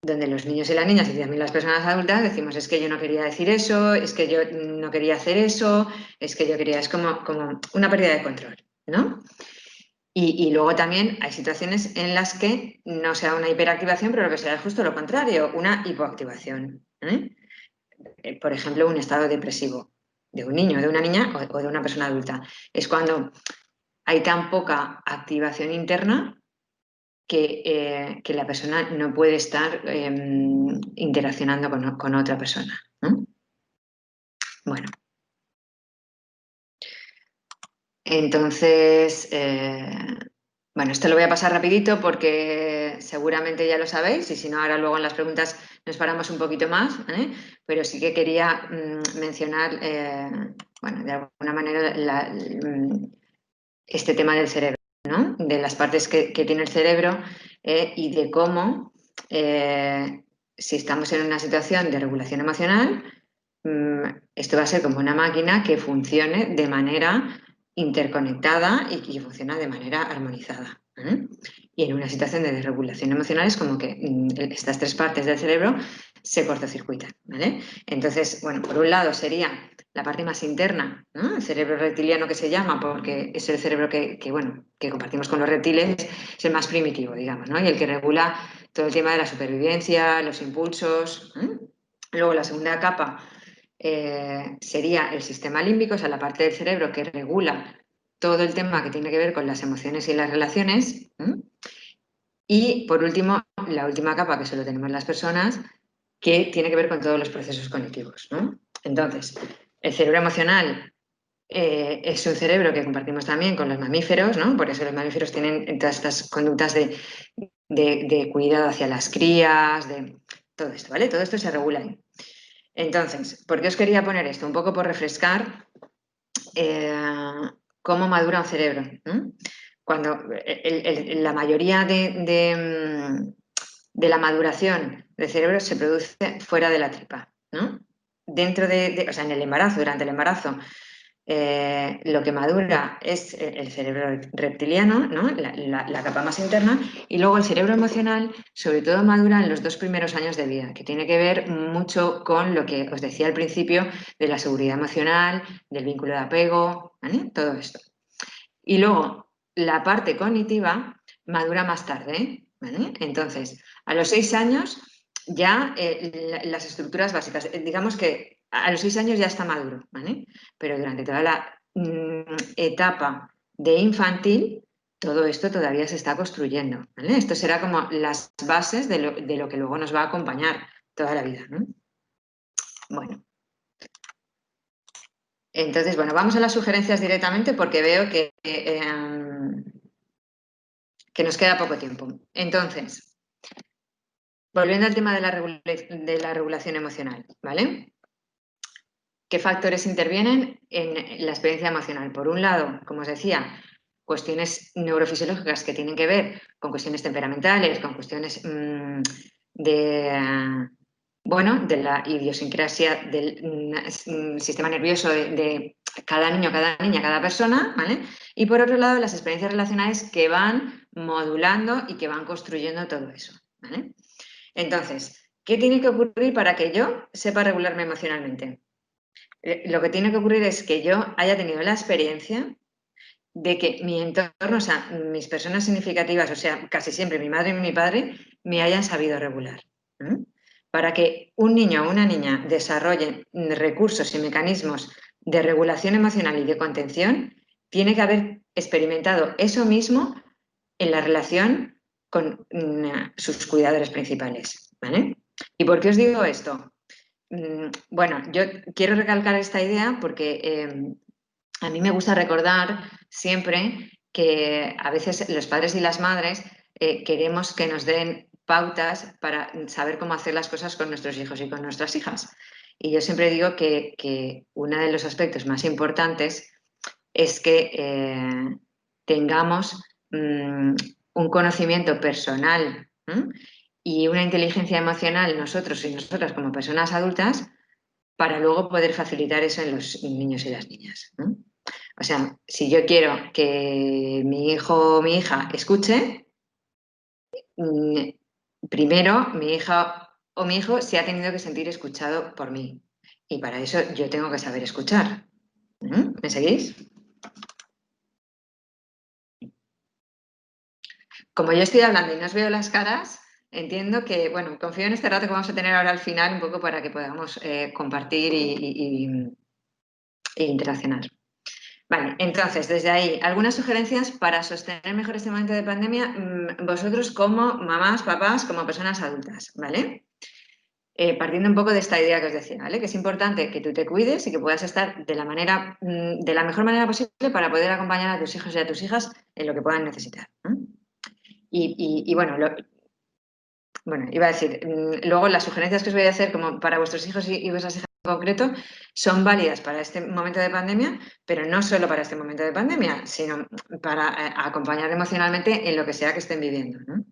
los niños y las niñas y también las personas adultas decimos, es que yo no quería decir eso, es que yo no quería hacer eso, es que yo quería, es como una pérdida de control, ¿no? Y luego también hay situaciones en las que no sea una hiperactivación, pero lo que sea es justo lo contrario, una hipoactivación. Por ejemplo, un estado depresivo de un niño, de una niña o de una persona adulta. Es cuando hay tan poca activación interna que la persona no puede estar interaccionando con otra persona, ¿no? Bueno. Entonces, bueno, esto lo voy a pasar rapidito porque seguramente ya lo sabéis y si no, ahora luego en las preguntas nos paramos un poquito más, ¿vale? Pero sí que quería mencionar, bueno, de alguna manera este tema del cerebro, ¿no? De las partes que tiene el cerebro y de cómo, si estamos en una situación de regulación emocional, esto va a ser como una máquina que funcione de manera interconectada y que funciona de manera armonizada. Y en una situación de desregulación emocional es como que estas tres partes del cerebro se cortocircuitan, ¿vale? Entonces, bueno, por un lado sería la parte más interna, ¿no? El cerebro reptiliano que se llama, porque es el cerebro bueno, que compartimos con los reptiles, es el más primitivo, digamos, ¿no? Y el que regula todo el tema de la supervivencia, los impulsos. Luego la segunda capa sería el sistema límbico, o sea, la parte del cerebro que regula todo el tema que tiene que ver con las emociones y las relaciones. Y por último, la última capa que solo tenemos las personas, que tiene que ver con todos los procesos cognitivos, ¿no? Entonces, el cerebro emocional es un cerebro que compartimos también con los mamíferos, ¿no? Por eso los mamíferos tienen todas estas conductas de cuidado hacia las crías, de todo esto, ¿vale? Todo esto se regula ahí. Entonces, ¿por qué os quería poner esto? Un poco por refrescar cómo madura un cerebro. Cuando la mayoría de la maduración del cerebro se produce fuera de la tripa, ¿no? Dentro o sea, en el embarazo, durante el embarazo, lo que madura es el cerebro reptiliano, ¿no? La capa más interna, y luego el cerebro emocional, sobre todo madura en los 2 primeros años de vida, que tiene que ver mucho con lo que os decía al principio de la seguridad emocional, del vínculo de apego, ¿vale? Todo esto. Y luego la parte cognitiva madura más tarde, ¿vale? Entonces, a los 6 años ya las estructuras básicas, digamos que a los 6 años ya está maduro, ¿vale? Pero durante toda la etapa de infantil, todo esto todavía se está construyendo, ¿vale? Esto será como las bases de lo que luego nos va a acompañar toda la vida, ¿no? Bueno. Entonces, bueno, vamos a las sugerencias directamente porque veo que nos queda poco tiempo. Entonces, volviendo al tema de la regulación emocional, ¿vale? ¿Qué factores intervienen en la experiencia emocional? Por un lado, como os decía, cuestiones neurofisiológicas que tienen que ver con cuestiones temperamentales, con cuestiones de la idiosincrasia del sistema nervioso de cada niño, cada niña, cada persona, ¿vale? Y por otro lado, las experiencias relacionales que van modulando y que van construyendo todo eso, ¿vale? Entonces, ¿qué tiene que ocurrir para que yo sepa regularme emocionalmente? Lo que tiene que ocurrir es que yo haya tenido la experiencia de que mi entorno, o sea, mis personas significativas, o sea, casi siempre mi madre y mi padre, me hayan sabido regular. Para que un niño o una niña desarrolle recursos y mecanismos de regulación emocional y de contención, tiene que haber experimentado eso mismo en la relación con sus cuidadores principales. ¿Vale? ¿Y por qué os digo esto? Bueno, yo quiero recalcar esta idea porque a mí me gusta recordar siempre que a veces los padres y las madres queremos que nos den pautas para saber cómo hacer las cosas con nuestros hijos y con nuestras hijas. Y yo siempre digo que uno de los aspectos más importantes es que tengamos un conocimiento personal y una inteligencia emocional nosotros y nosotras como personas adultas para luego poder facilitar eso en los niños y las niñas. O sea, si yo quiero que mi hijo o mi hija escuche, primero mi hija o mi hijo se ha tenido que sentir escuchado por mí. Y para eso yo tengo que saber escuchar. ¿Me seguís? Como yo estoy hablando y no os veo las caras, entiendo que, bueno, confío en este rato que vamos a tener ahora al final un poco para que podamos compartir e interaccionar. Vale, entonces, desde ahí, algunas sugerencias para sostener mejor este momento de pandemia, vosotros como mamás, papás, como personas adultas, ¿vale? partiendo un poco de esta idea que os decía, ¿vale? Que es importante que tú te cuides y que puedas estar de la mejor manera posible para poder acompañar a tus hijos y a tus hijas en lo que puedan necesitar, ¿no? Y bueno, bueno, iba a decir, luego las sugerencias que os voy a hacer como para vuestros hijos y vuestras hijas en concreto son válidas para este momento de pandemia, pero no solo para este momento de pandemia, sino para acompañar emocionalmente en lo que sea que estén viviendo, ¿no?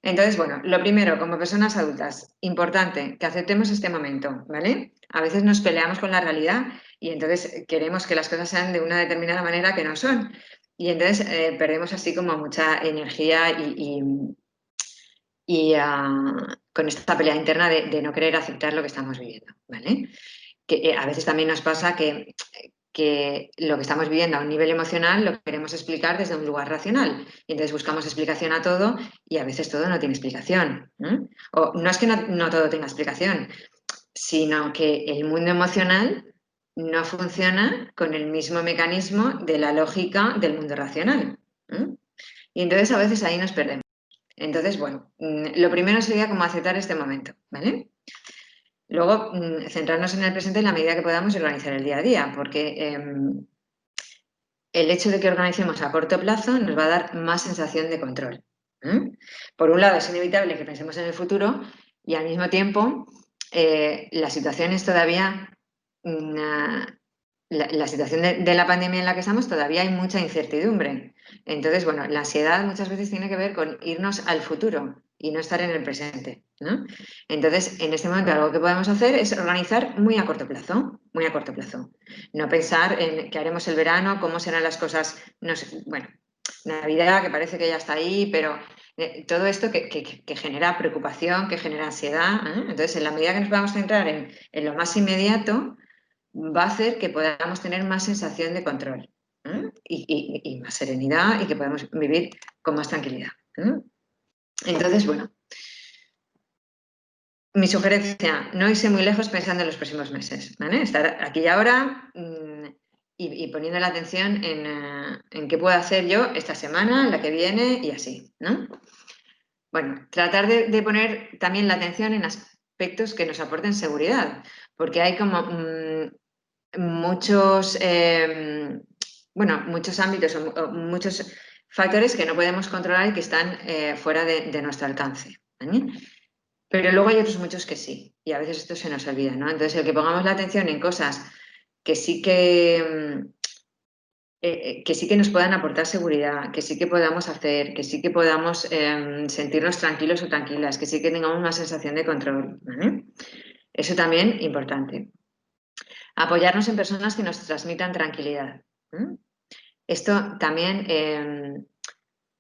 Entonces, bueno, lo primero, como personas adultas, importante que aceptemos este momento, ¿vale? A veces nos peleamos con la realidad y entonces queremos que las cosas sean de una determinada manera que no son. Y entonces perdemos así como mucha energía con esta pelea interna de no querer aceptar lo que estamos viviendo, ¿vale? Que a veces también nos pasa que lo que estamos viviendo a un nivel emocional lo queremos explicar desde un lugar racional. Y entonces buscamos explicación a todo y a veces todo no tiene explicación. O no es que no todo tenga explicación, sino que el mundo emocional no funciona con el mismo mecanismo de la lógica del mundo racional. Y entonces a veces ahí nos perdemos. Entonces, bueno, lo primero sería como aceptar este momento, ¿vale? Luego, centrarnos en el presente en la medida que podamos y organizar el día a día, porque el hecho de que organicemos a corto plazo nos va a dar más sensación de control. Por un lado, es inevitable que pensemos en el futuro y al mismo tiempo la situación es todavía la situación de la pandemia en la que estamos, todavía hay mucha incertidumbre. Entonces, bueno, la ansiedad muchas veces tiene que ver con irnos al futuro y no estar en el presente, ¿no? Entonces, en este momento algo que podemos hacer es organizar muy a corto plazo, muy a corto plazo. No pensar en qué haremos el verano, cómo serán las cosas, no sé, bueno, Navidad, que parece que ya está ahí, pero todo esto que genera preocupación, que genera ansiedad. Entonces, en la medida que nos podamos centrar en lo más inmediato, va a hacer que podamos tener más sensación de control y más serenidad y que podamos vivir con más tranquilidad. Entonces, bueno, mi sugerencia, no irse muy lejos pensando en los próximos meses, ¿vale? Estar aquí y ahora y poniendo la atención en qué puedo hacer yo esta semana, la que viene y así, ¿no? Bueno, tratar de poner también la atención en aspectos que nos aporten seguridad, porque hay como muchos, muchos ámbitos o muchos factores que no podemos controlar y que están fuera de nuestro alcance, ¿vale? Pero luego hay otros muchos que sí, y a veces esto se nos olvida, ¿no? Entonces, el que pongamos la atención en cosas que sí que sí que nos puedan aportar seguridad, que sí que podamos hacer, que sí que podamos sentirnos tranquilos o tranquilas, que sí que tengamos una sensación de control, ¿vale? Eso también importante. Apoyarnos en personas que nos transmitan tranquilidad. Esto también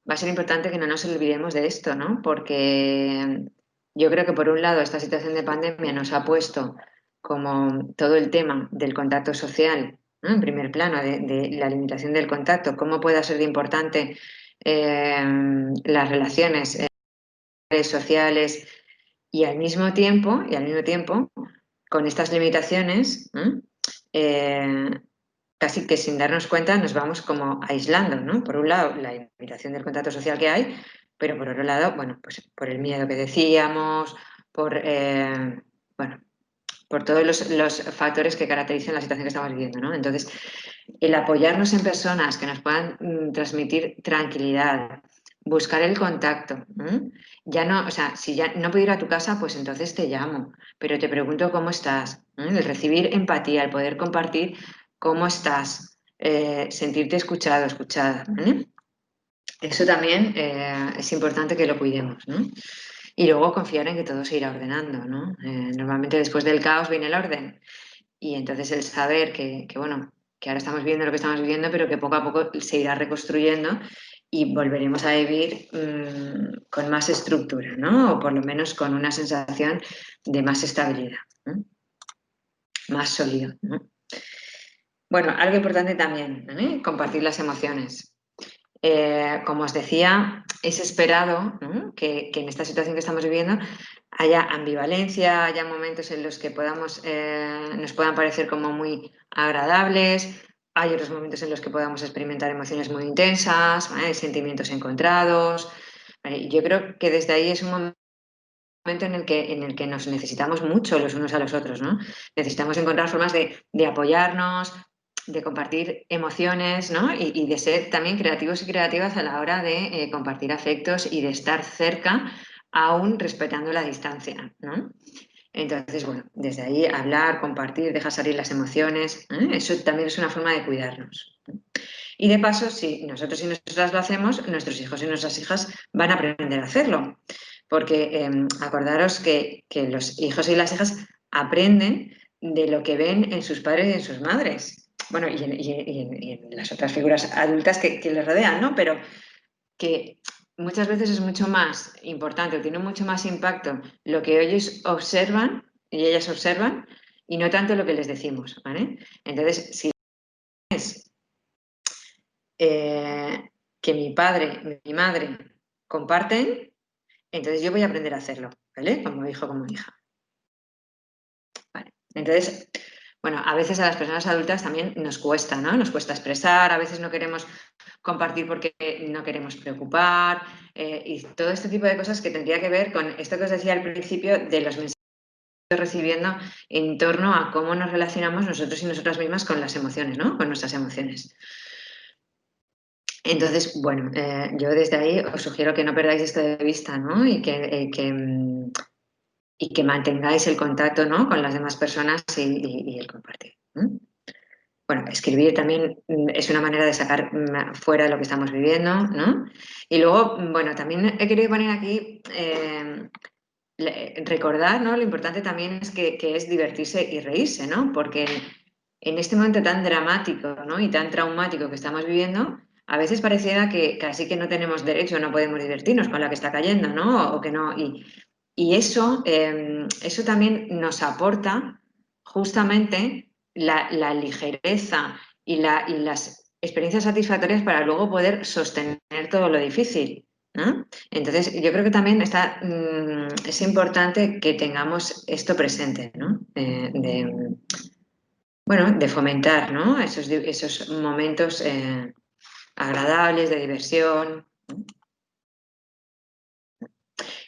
va a ser importante que no nos olvidemos de esto, ¿no? Porque yo creo que por un lado esta situación de pandemia nos ha puesto como todo el tema del contacto social, ¿no? En primer plano, de la limitación del contacto, cómo puede ser de importante las relaciones sociales y al mismo tiempo, con estas limitaciones, eh, casi que sin darnos cuenta nos vamos como aislando, ¿no? Por un lado, la limitación del contacto social que hay, pero por otro lado, bueno, pues por el miedo que decíamos, bueno, por todos los factores que caracterizan la situación que estamos viviendo, ¿no? Entonces, el apoyarnos en personas que nos puedan transmitir tranquilidad, buscar el contacto. Ya no, o sea, si ya no puedo ir a tu casa, pues entonces te llamo, pero te pregunto cómo estás. El recibir empatía, el poder compartir cómo estás, sentirte escuchado, escuchada. Eso también es importante que lo cuidemos, ¿no? Y luego confiar en que todo se irá ordenando, ¿no? Normalmente después del caos viene el orden. Y entonces el saber bueno, que ahora estamos viendo lo que estamos viviendo, pero que poco a poco se irá reconstruyendo y volveremos a vivir con más estructura, ¿no? O por lo menos con una sensación de más estabilidad, ¿no? Más sólido, ¿no? Bueno, algo importante también, compartir las emociones. Como os decía, es esperado, ¿no? que en esta situación que estamos viviendo haya ambivalencia, haya momentos en los que nos puedan parecer como muy agradables, hay otros momentos en los que podamos experimentar emociones muy intensas, ¿vale? Sentimientos encontrados. ¿Vale? Yo creo que desde ahí es un momento momento en el que nos necesitamos mucho los unos a los otros, ¿no? Necesitamos encontrar formas de apoyarnos, de compartir emociones, ¿no? Y de ser también creativos y creativas a la hora de compartir afectos y de estar cerca, aún respetando la distancia, ¿no? Entonces, bueno, desde ahí hablar, compartir, dejar salir las emociones, eso también es una forma de cuidarnos. Y de paso, si nosotros y nosotras lo hacemos, nuestros hijos y nuestras hijas van a aprender a hacerlo. Porque acordaros que los hijos y las hijas aprenden de lo que ven en sus padres y en sus madres. Bueno, y en las otras figuras adultas que les rodean, ¿no? Pero que muchas veces es mucho más importante o tiene mucho más impacto lo que ellos observan y ellas observan y no tanto lo que les decimos, ¿vale? Entonces, si es que mi padre, mi madre comparten, entonces yo voy a aprender a hacerlo, ¿vale? Como hijo, como hija. Vale. Entonces, bueno, a veces a las personas adultas también nos cuesta, ¿no? Nos cuesta expresar, a veces no queremos compartir porque no queremos preocupar y todo este tipo de cosas que tendría que ver con esto que os decía al principio de los mensajes que estoy recibiendo en torno a cómo nos relacionamos nosotros y nosotras mismas con las emociones, ¿no? Con nuestras emociones. Entonces, bueno, yo desde ahí os sugiero que no perdáis esto de vista, ¿no? Y que mantengáis el contacto, ¿no? Con las demás personas y el compartir. Bueno, escribir también es una manera de sacar fuera lo que estamos viviendo, ¿no? Y luego, bueno, también he querido poner aquí, recordar, ¿no? Lo importante también es que es divertirse y reírse, ¿no? Porque en este momento tan dramático, ¿no? Y tan traumático que estamos viviendo, a veces pareciera que casi que no tenemos derecho, no podemos divertirnos con la que está cayendo, ¿no? O que no. Y eso, eso también nos aporta justamente la ligereza y las experiencias satisfactorias para luego poder sostener todo lo difícil, ¿no? Entonces, yo creo que también es importante que tengamos esto presente, ¿no? Bueno, de fomentar, ¿no? Esos momentos agradables de diversión.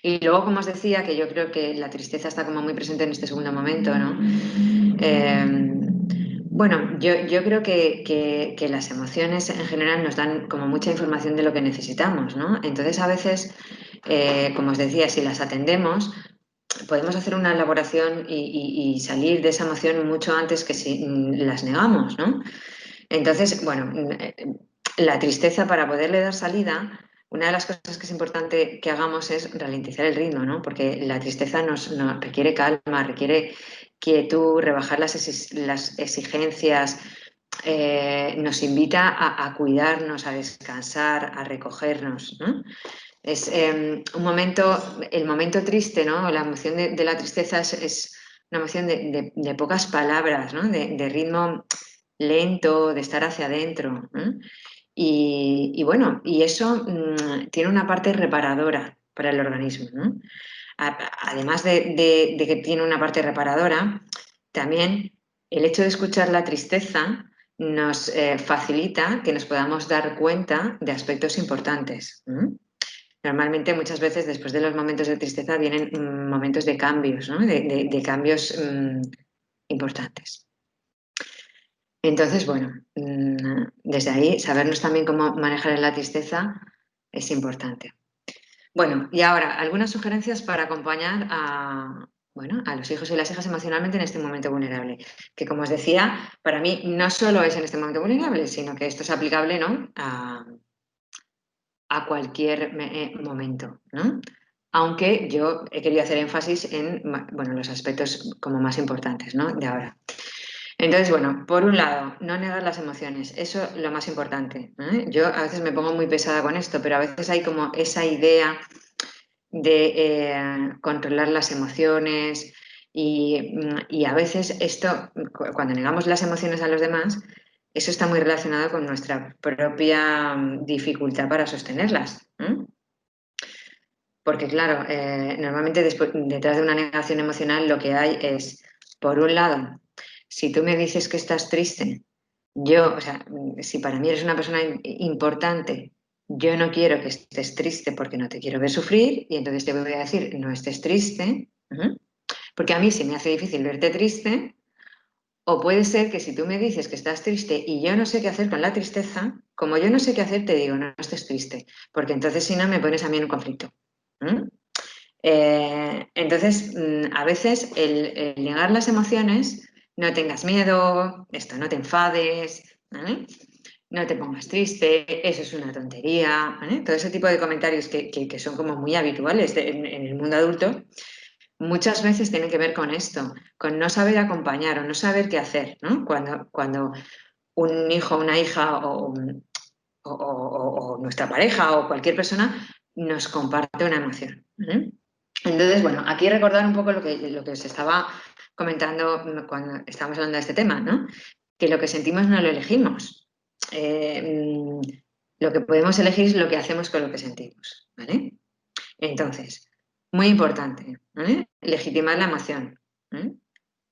Y luego, como os decía, que yo creo que la tristeza está como muy presente en este segundo momento, ¿no? Bueno, yo creo que las emociones en general nos dan como mucha información de lo que necesitamos, ¿no? Entonces, a veces, como os decía, si las atendemos, podemos hacer una elaboración y salir de esa emoción mucho antes que si las negamos, ¿no? Entonces, bueno, la tristeza para poderle dar salida, una de las cosas que es importante que hagamos es ralentizar el ritmo, ¿no? Porque la tristeza nos requiere calma, requiere quietud, rebajar las exigencias, nos invita a cuidarnos, a descansar, a recogernos, ¿no? Es un momento, el momento triste, ¿no? La emoción de la tristeza es una emoción de pocas palabras, ¿no? De ritmo lento, de estar hacia adentro, ¿no? Y bueno, y eso tiene una parte reparadora para el organismo, ¿no? Además de que tiene una parte reparadora, también el hecho de escuchar la tristeza nos facilita que nos podamos dar cuenta de aspectos importantes. Normalmente, muchas veces, después de los momentos de tristeza, vienen momentos de cambios, ¿no? De cambios importantes. Entonces, bueno, desde ahí, sabernos también cómo manejar la tristeza es importante. Bueno, y ahora, algunas sugerencias para acompañar bueno, a los hijos y las hijas emocionalmente en este momento vulnerable. Que, como os decía, para mí no solo es en este momento vulnerable, sino que esto es aplicable, ¿no? A cualquier momento, ¿no? Aunque yo he querido hacer énfasis en, bueno, los aspectos como más importantes, ¿no? De ahora. Entonces, bueno, por un lado, no negar las emociones, eso es lo más importante, ¿eh? Yo a veces me pongo muy pesada con esto, pero a veces hay como esa idea de controlar las emociones y a veces esto, cuando negamos las emociones a los demás, eso está muy relacionado con nuestra propia dificultad para sostenerlas. Porque claro, normalmente detrás de una negación emocional lo que hay es, por un lado, si tú me dices que estás triste, yo, o sea, si para mí eres una persona importante, yo no quiero que estés triste porque no te quiero ver sufrir y entonces te voy a decir, no estés triste, porque a mí se me hace difícil verte triste. O puede ser que si tú me dices que estás triste y yo no sé qué hacer con la tristeza, como yo no sé qué hacer, te digo, no estés triste, porque entonces si no me pones a mí en un conflicto. Entonces, a veces el negar las emociones, no tengas miedo, esto, no te enfades, ¿vale? No te pongas triste, eso es una tontería, ¿vale? Todo ese tipo de comentarios que son como muy habituales en el mundo adulto, muchas veces tienen que ver con esto, con no saber acompañar o no saber qué hacer, ¿no? Cuando un hijo, una hija o nuestra pareja o cualquier persona nos comparte una emoción. Entonces, bueno, aquí recordar un poco lo que os estaba comentando cuando estábamos hablando de este tema, ¿no? Que lo que sentimos no lo elegimos. Lo que podemos elegir es lo que hacemos con lo que sentimos, ¿vale? Entonces, muy importante, ¿vale? Legitimar la emoción.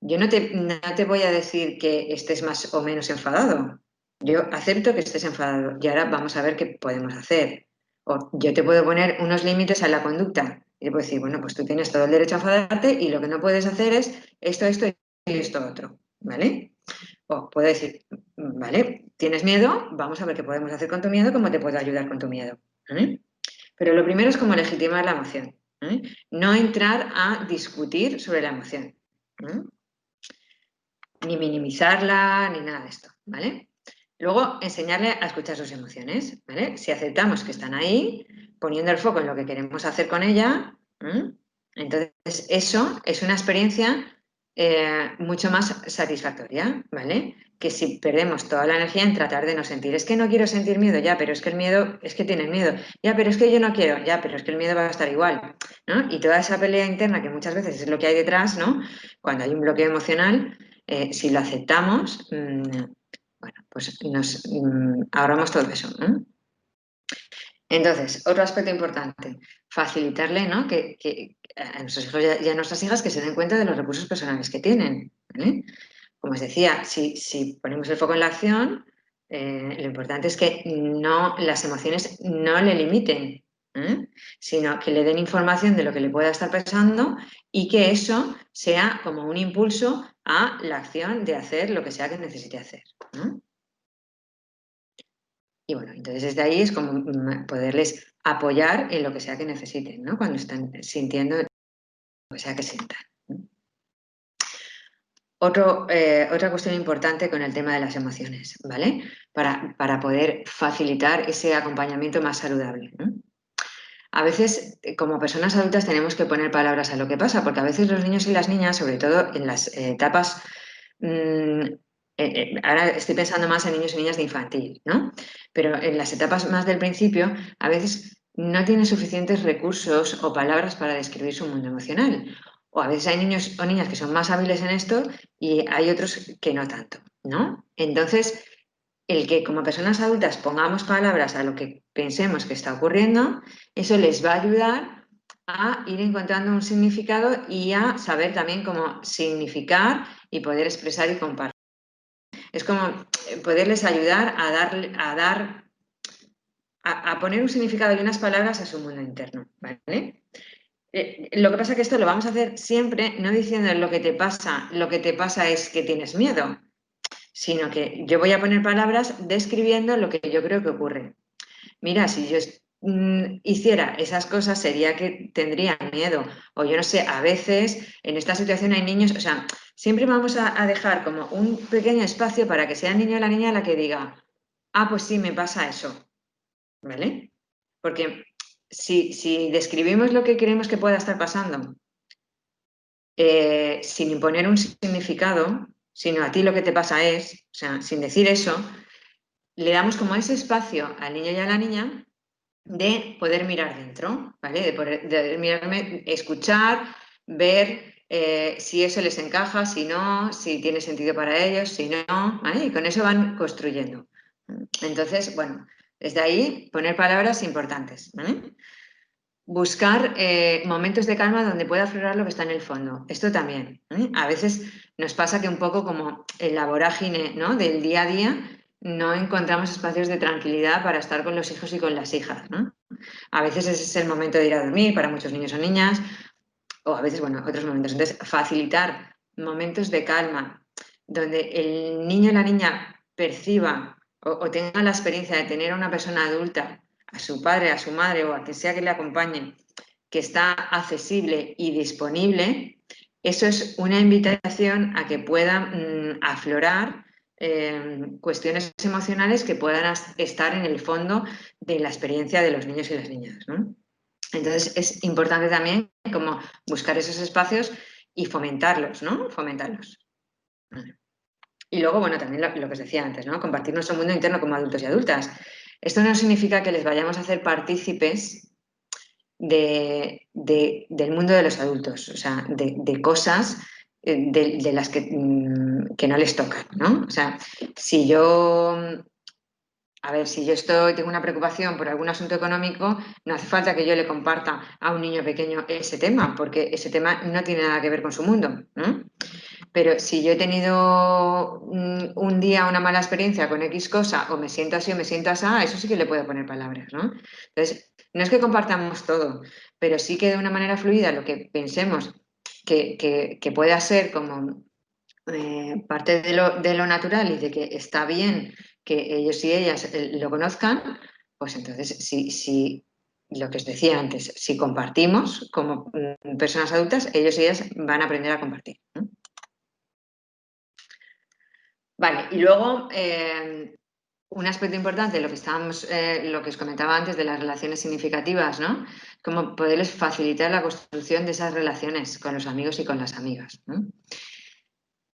Yo no te voy a decir que estés más o menos enfadado. Yo acepto que estés enfadado y ahora vamos a ver qué podemos hacer. O yo te puedo poner unos límites a la conducta y te puedo decir, bueno, pues tú tienes todo el derecho a enfadarte y lo que no puedes hacer es esto y esto otro, ¿vale? O puedo decir, vale, ¿tienes miedo? Vamos a ver qué podemos hacer con tu miedo, cómo te puedo ayudar con tu miedo. Pero lo primero es como legitimar la emoción. No entrar a discutir sobre la emoción. Ni minimizarla, ni nada de esto, ¿vale? Luego, enseñarle a escuchar sus emociones, ¿vale? Si aceptamos que están ahí, poniendo el foco en lo que queremos hacer con ella, entonces eso es una experiencia mucho más satisfactoria, ¿vale? Que si perdemos toda la energía en tratar de no sentir. Es que no quiero sentir miedo, ya, pero es que el miedo, es que tienes miedo. Ya, pero es que yo no quiero, ya, pero es que el miedo va a estar igual, ¿no? Y toda esa pelea interna que muchas veces es lo que hay detrás, ¿no? Cuando hay un bloqueo emocional, si lo aceptamos, bueno, pues nos ahorramos todo eso. Entonces, otro aspecto importante, facilitarle, ¿no? que a nuestros hijos y a nuestras hijas que se den cuenta de los recursos personales que tienen. ¿Vale? Como os decía, si ponemos el foco en la acción, lo importante es que las emociones no le limiten, sino que le den información de lo que le pueda estar pasando y que eso sea como un impulso a la acción de hacer lo que sea que necesite hacer. Y bueno, entonces desde ahí es como poderles apoyar en lo que sea que necesiten, ¿no? Cuando están sintiendo lo que sea que sientan. Otra cuestión importante con el tema de las emociones, ¿vale? Para poder facilitar ese acompañamiento más saludable, ¿no? A veces, como personas adultas, tenemos que poner palabras a lo que pasa, porque a veces los niños y las niñas, sobre todo en las etapas, ahora estoy pensando más en niños y niñas de infantil, ¿no? Pero en las etapas más del principio, a veces no tienen suficientes recursos o palabras para describir su mundo emocional. O a veces hay niños o niñas que son más hábiles en esto y hay otros que no tanto, ¿no? Entonces, el que como personas adultas pongamos palabras a lo que pensemos que está ocurriendo, eso les va a ayudar a ir encontrando un significado y a saber también cómo significar y poder expresar y compartir. Es como poderles ayudar a poner un significado y unas palabras a su mundo interno, ¿vale? Lo que pasa es que esto lo vamos a hacer siempre no diciendo lo que te pasa es que tienes miedo, sino que yo voy a poner palabras describiendo lo que yo creo que ocurre. Mira, si yo hiciera esas cosas sería que tendría miedo. O yo no sé, a veces en esta situación hay niños, o sea, siempre vamos a dejar como un pequeño espacio para que sea el niño o la niña la que diga, ah, pues sí, me pasa eso. ¿Vale? Porque si describimos lo que queremos que pueda estar pasando, sin imponer un significado, sino a ti lo que te pasa es, o sea, sin decir eso, le damos como ese espacio al niño y a la niña de poder mirar dentro, ¿vale? De mirarme, escuchar, ver si eso les encaja, si no, si tiene sentido para ellos, si no, ¿vale? Y con eso van construyendo. Entonces, bueno, desde ahí poner palabras importantes, ¿vale? Buscar momentos de calma donde pueda aflorar lo que está en el fondo. Esto también. A veces nos pasa que un poco como en la vorágine, ¿no? Del día a día no encontramos espacios de tranquilidad para estar con los hijos y con las hijas, ¿no? A veces ese es el momento de ir a dormir para muchos niños o niñas, o a veces, bueno, otros momentos. Entonces, facilitar momentos de calma, donde el niño y la niña perciba o tenga la experiencia de tener a una persona adulta, a su padre, a su madre o a quien sea que le acompañe, que está accesible y disponible, eso es una invitación a que puedan aflorar cuestiones emocionales que puedan estar en el fondo de la experiencia de los niños y las niñas, ¿no? Entonces es importante también como buscar esos espacios y fomentarlos, ¿no? Fomentarlos. Y luego, bueno, también lo que os decía antes, ¿no? Compartir nuestro mundo interno como adultos y adultas. Esto no significa que les vayamos a hacer partícipes del mundo de los adultos, o sea, de cosas de las que no les tocan, ¿no? O sea, si yo, a ver, si yo tengo una preocupación por algún asunto económico, no hace falta que yo le comparta a un niño pequeño ese tema, porque ese tema no tiene nada que ver con su mundo, ¿no? Pero si yo he tenido un día una mala experiencia con X cosa, o me siento así o me siento así, eso sí que le puedo poner palabras, ¿no? Entonces, no es que compartamos todo, pero sí que de una manera fluida lo que pensemos que pueda ser como parte de lo natural y de que está bien que ellos y ellas lo conozcan, pues entonces si lo que os decía antes, si compartimos como personas adultas, ellos y ellas van a aprender a compartir, ¿no? Vale, y luego un aspecto importante, lo que os comentaba antes de las relaciones significativas, ¿no? Cómo poderles facilitar la construcción de esas relaciones con los amigos y con las amigas, ¿no?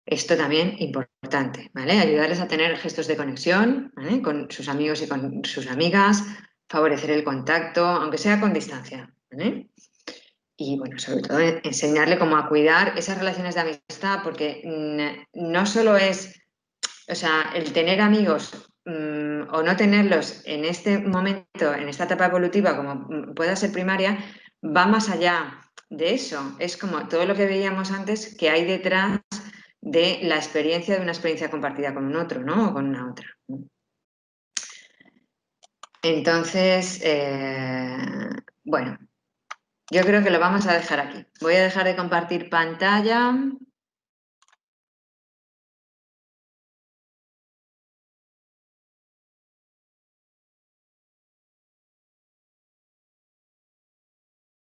Esto también importante, ¿vale? Ayudarles a tener gestos de conexión, ¿vale? Con sus amigos y con sus amigas, favorecer el contacto, aunque sea con distancia, ¿vale? Y bueno, sobre todo enseñarle cómo a cuidar esas relaciones de amistad, porque no solo es, o sea, el tener amigos o no tenerlos en este momento, en esta etapa evolutiva, como pueda ser primaria, va más allá de eso. Es como todo lo que veíamos antes que hay detrás de la experiencia de una experiencia compartida con un otro, ¿no? O con una otra, ¿no? Entonces, bueno, yo creo que lo vamos a dejar aquí. Voy a dejar de compartir pantalla.